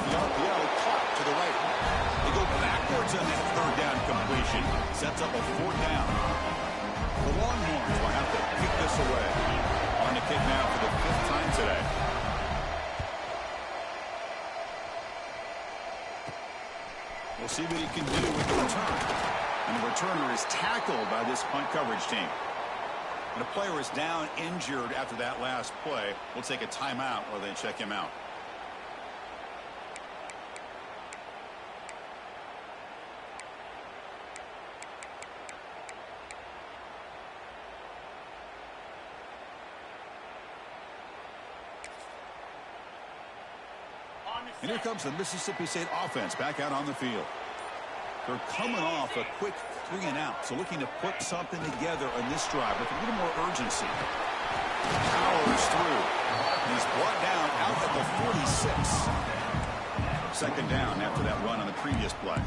The RPO caught to the right. They go backwards on that 3rd down completion. Sets up a 4th down. The Longhorns will have to kick this away. On the kick now for the 5th time today. We'll see what he can do with the return. And the returner is tackled by this punt coverage team. And a player is down injured after that last play. We'll take a timeout while they check him out. On the And here comes the Mississippi State offense back out on the field. They're coming off a quick 3-and-out, so looking to put something together on this drive with a little more urgency. Powers through. He's brought down out at the 46. Second down after that run on the previous play.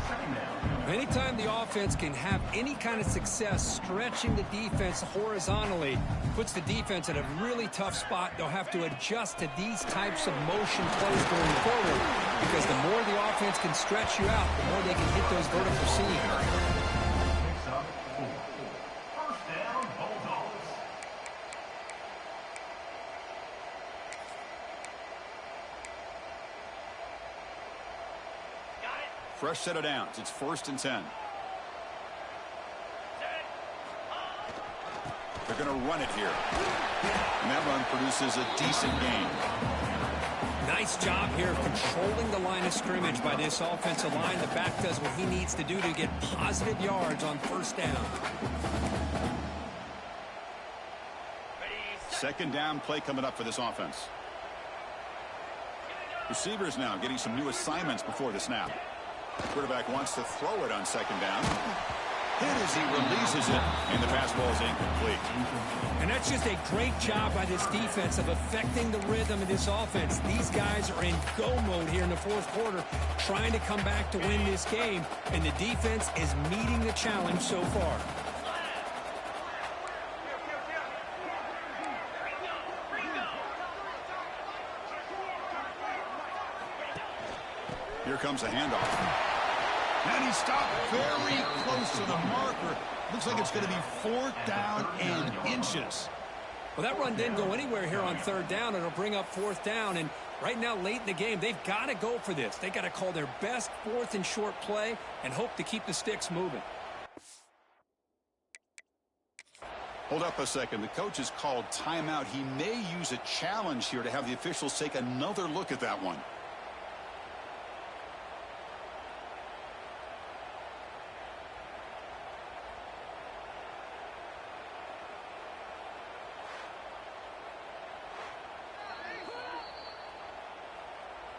Anytime the offense can have any kind of success stretching the defense horizontally, puts the defense in a really tough spot. They'll have to adjust to these types of motion plays going forward, because the more the offense can stretch you out, the more they can hit those vertical seams. Fresh set of downs. It's 1st and 10. They're going to run it here. And that run produces a decent gain. Nice job here of controlling the line of scrimmage by this offensive line. The back does what he needs to do to get positive yards on 1st down. Second down play coming up for this offense. Receivers now getting some new assignments before the snap. Quarterback wants to throw it on 2nd down. Hit as he releases it, and the pass ball is incomplete. And that's just a great job by this defense of affecting the rhythm of this offense. These guys are in go mode here in the 4th quarter, trying to come back to win this game, and the defense is meeting the challenge so far. Here comes a handoff. And he stopped very close to the marker. Looks like it's going to be 4th down and inches. Well, that run didn't go anywhere here on 3rd down. It'll bring up 4th down. And right now, late in the game, they've got to go for this. They've got to call their best 4th and short play and hope to keep the sticks moving. Hold up a second. The coach has called timeout. He may use a challenge here to have the officials take another look at that one.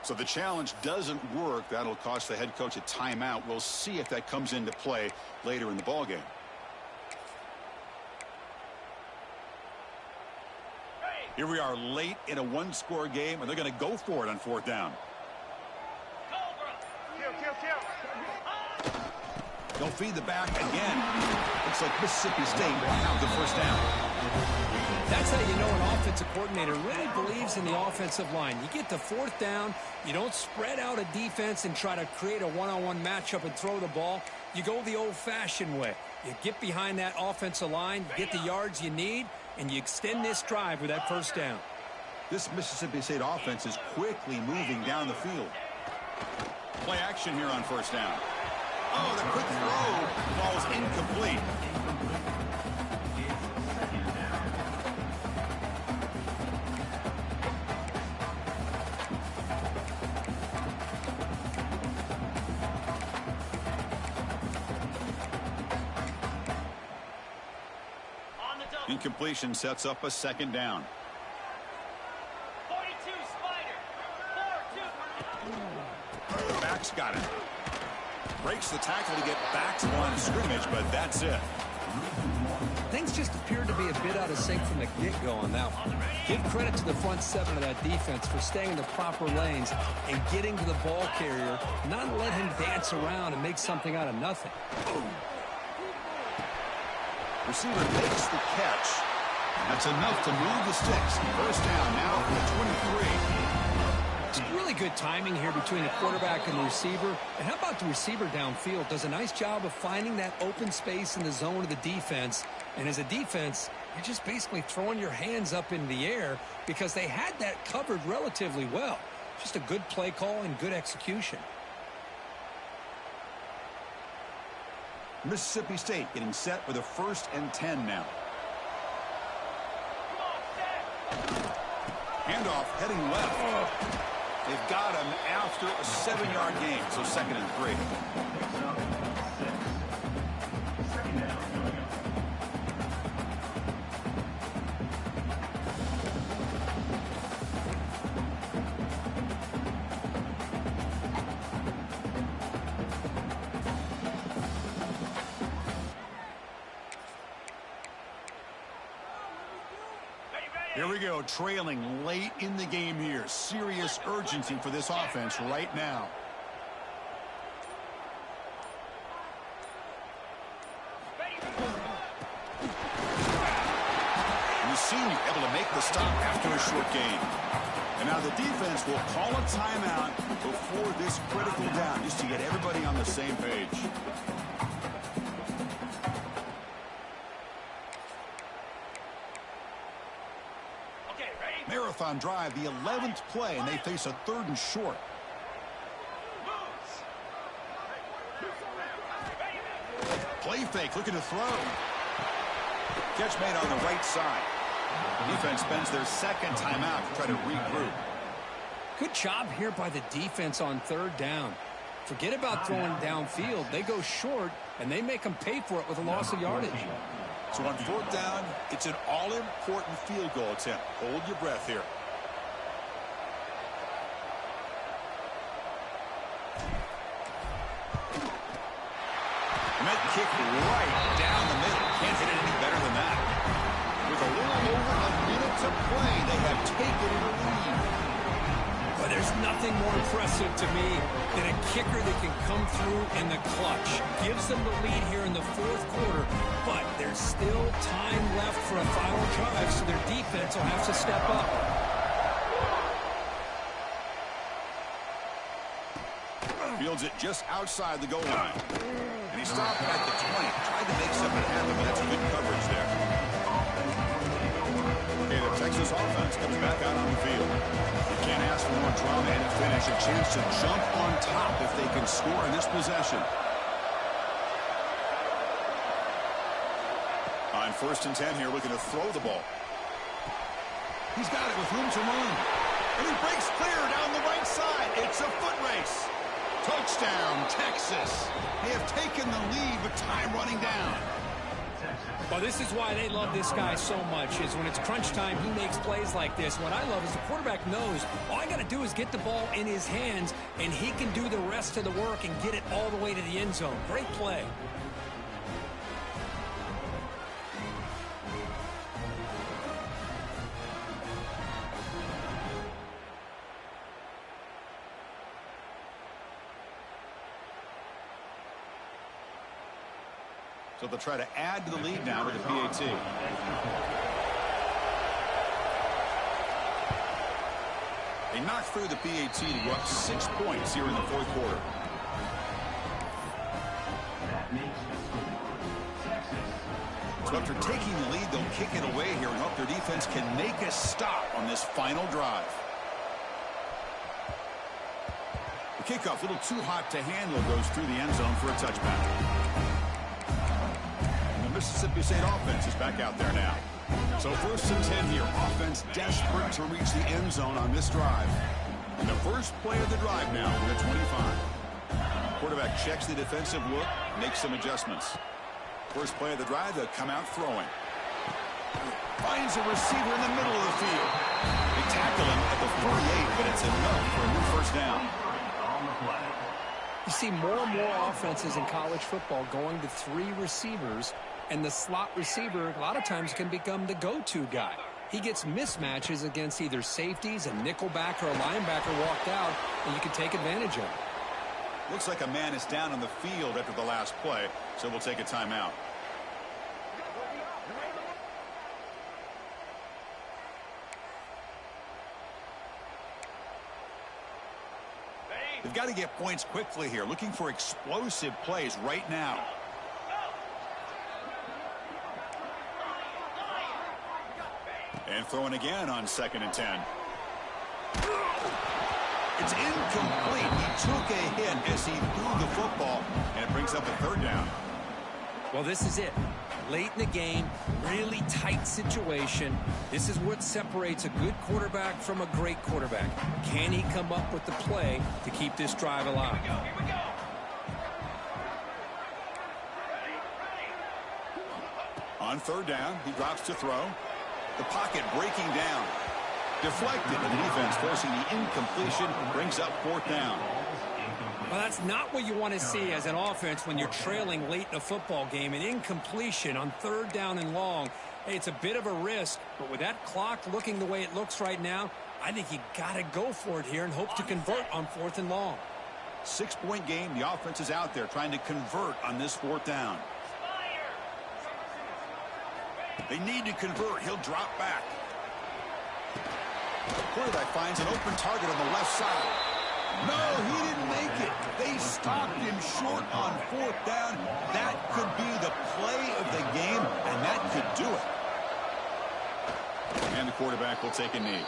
So the challenge doesn't work. That'll cost the head coach a timeout. We'll see if that comes into play later in the ballgame. Here we are late in a 1-score game, and they're going to go for it on 4th down. They'll feed the back again. Looks like Mississippi State will have the 1st down. That's how you know an offensive coordinator really believes in the offensive line. You get to 4th down, you don't spread out a defense and try to create a one-on-one matchup and throw the ball. You go the old-fashioned way. You get behind that offensive line, you get the yards you need, and you extend this drive with that 1st down. This Mississippi State offense is quickly moving down the field. Play action here on 1st down. Oh, the quick throw falls incomplete. Incompletion sets up a 2nd down. 42 Spider. 4-2. Back's got it. Breaks the tackle to get back to the line of scrimmage, but that's it. Things just appeared to be a bit out of sync from the get-go on that one. Give credit to the front 7 of that defense for staying in the proper lanes and getting to the ball carrier, not let him dance around and make something out of nothing. Receiver makes the catch. That's enough to move the sticks. 1st down now for the 23. It's really good timing here between the quarterback and the receiver. And how about the receiver downfield? Does a nice job of finding that open space in the zone of the defense. And as a defense, you're just basically throwing your hands up in the air because they had that covered relatively well. Just a good play call and good execution. Mississippi State getting set for the 1st and 10 now. Handoff heading left. They've got him after a 7-yard gain, so 2nd and 3. Here we go, trailing late in the game here. Serious urgency for this offense right now. And the senior able to make the stop after a short gain. And now the defense will call a timeout before this critical down, just to get everybody on the same page. Marathon drive, the 11th play, and they face a 3rd and short. Play fake, looking to throw. Catch made on the right side. Defense spends their 2nd timeout to try to regroup. Good job here by the defense on 3rd down. Forget about throwing downfield. They go short, and they make them pay for it with a loss of yardage. So on 4th down, it's an all-important field goal attempt. Hold your breath here. And that kick right down the middle. Can't hit it any better than that. With a little over a minute to play, they have taken a lead. But there's nothing more impressive to me than a kicker that can come through in the clutch. Gives them the lead here in the 4th quarter, but there's still time left for a final drive, so their defense will have to step up. Fields it just outside the goal line. And he stopped at the 20. Tried to make something happen, but that's good coverage there. Okay, the Texas offense comes back out on the field. You can't ask for more drama and a finish. A chance to jump on top if they can score in this possession. On 1st and 10 here, looking to throw the ball. He's got it with room to run. And he breaks clear down the right side. It's a foot race. Touchdown, Texas. They have taken the lead with time running down. Well, this is why they love this guy so much, is when it's crunch time, he makes plays like this. What I love is the quarterback knows all I got to do is get the ball in his hands, and he can do the rest of the work and get it all the way to the end zone. Great play. So they'll try to add to the lead now with the PAT. They knocked through the PAT to go up 6 points here in the 4th quarter. So after taking the lead, they'll kick it away here and hope their defense can make a stop on this final drive. The kickoff, a little too hot to handle, goes through the end zone for a touchback. Mississippi State offense is back out there now. So 1st and 10 here. Offense desperate to reach the end zone on this drive. And the first play of the drive now from the 25. Quarterback checks the defensive look, makes some adjustments. First play of the drive, they'll come out throwing. Finds a receiver in the middle of the field. They tackle him at the 48, but it's enough for a new 1st down. You see more and more offenses in college football going to 3 receivers, and the slot receiver a lot of times can become the go-to guy. He gets mismatches against either safeties, a nickelback, or a linebacker walked out, and you can take advantage of it. Looks like a man is down on the field after the last play, so we'll take a timeout. They've got to get points quickly here, looking for explosive plays right now. And throwing again on 2nd and 10. It's incomplete. He took a hit as he threw the football, and it brings up a 3rd down. Well, this is it. Late in the game, really tight situation. This is what separates a good quarterback from a great quarterback. Can he come up with the play to keep this drive alive? Here we go. On 3rd down, he drops to throw. The pocket breaking down. Deflected, and the defense forcing the incompletion, brings up 4th down. Well, that's not what you want to see as an offense when you're trailing late in a football game. An incompletion on 3rd down and long, Hey, it's a bit of a risk, but with that clock looking the way it looks right now, I think you got to go for it here and hope to convert on 4th and long. 6-point game. The offense is out there trying to convert on this 4th down. They need to convert. He'll drop back. Quarterback finds an open target on the left side. No, he didn't make it. They stopped him short on 4th down. That could be the play of the game, and that could do it. And the quarterback will take a knee.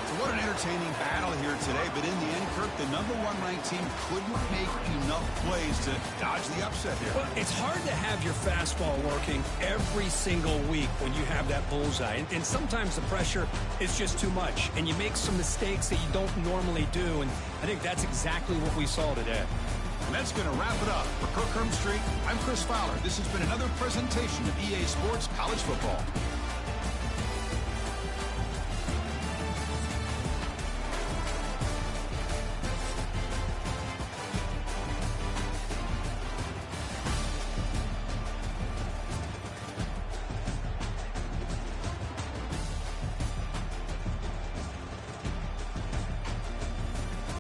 So what an entertaining battle here today, but in the end, Kirk, the #1 ranked team couldn't make enough plays to dodge the upset here. Well, it's hard to have your fastball working every single week when you have that bullseye. And sometimes the pressure is just too much, and you make some mistakes that you don't normally do, and I think that's exactly what we saw today. And that's going to wrap it up. For Kirk Herbstreit, I'm Chris Fowler. This has been another presentation of EA Sports College Football.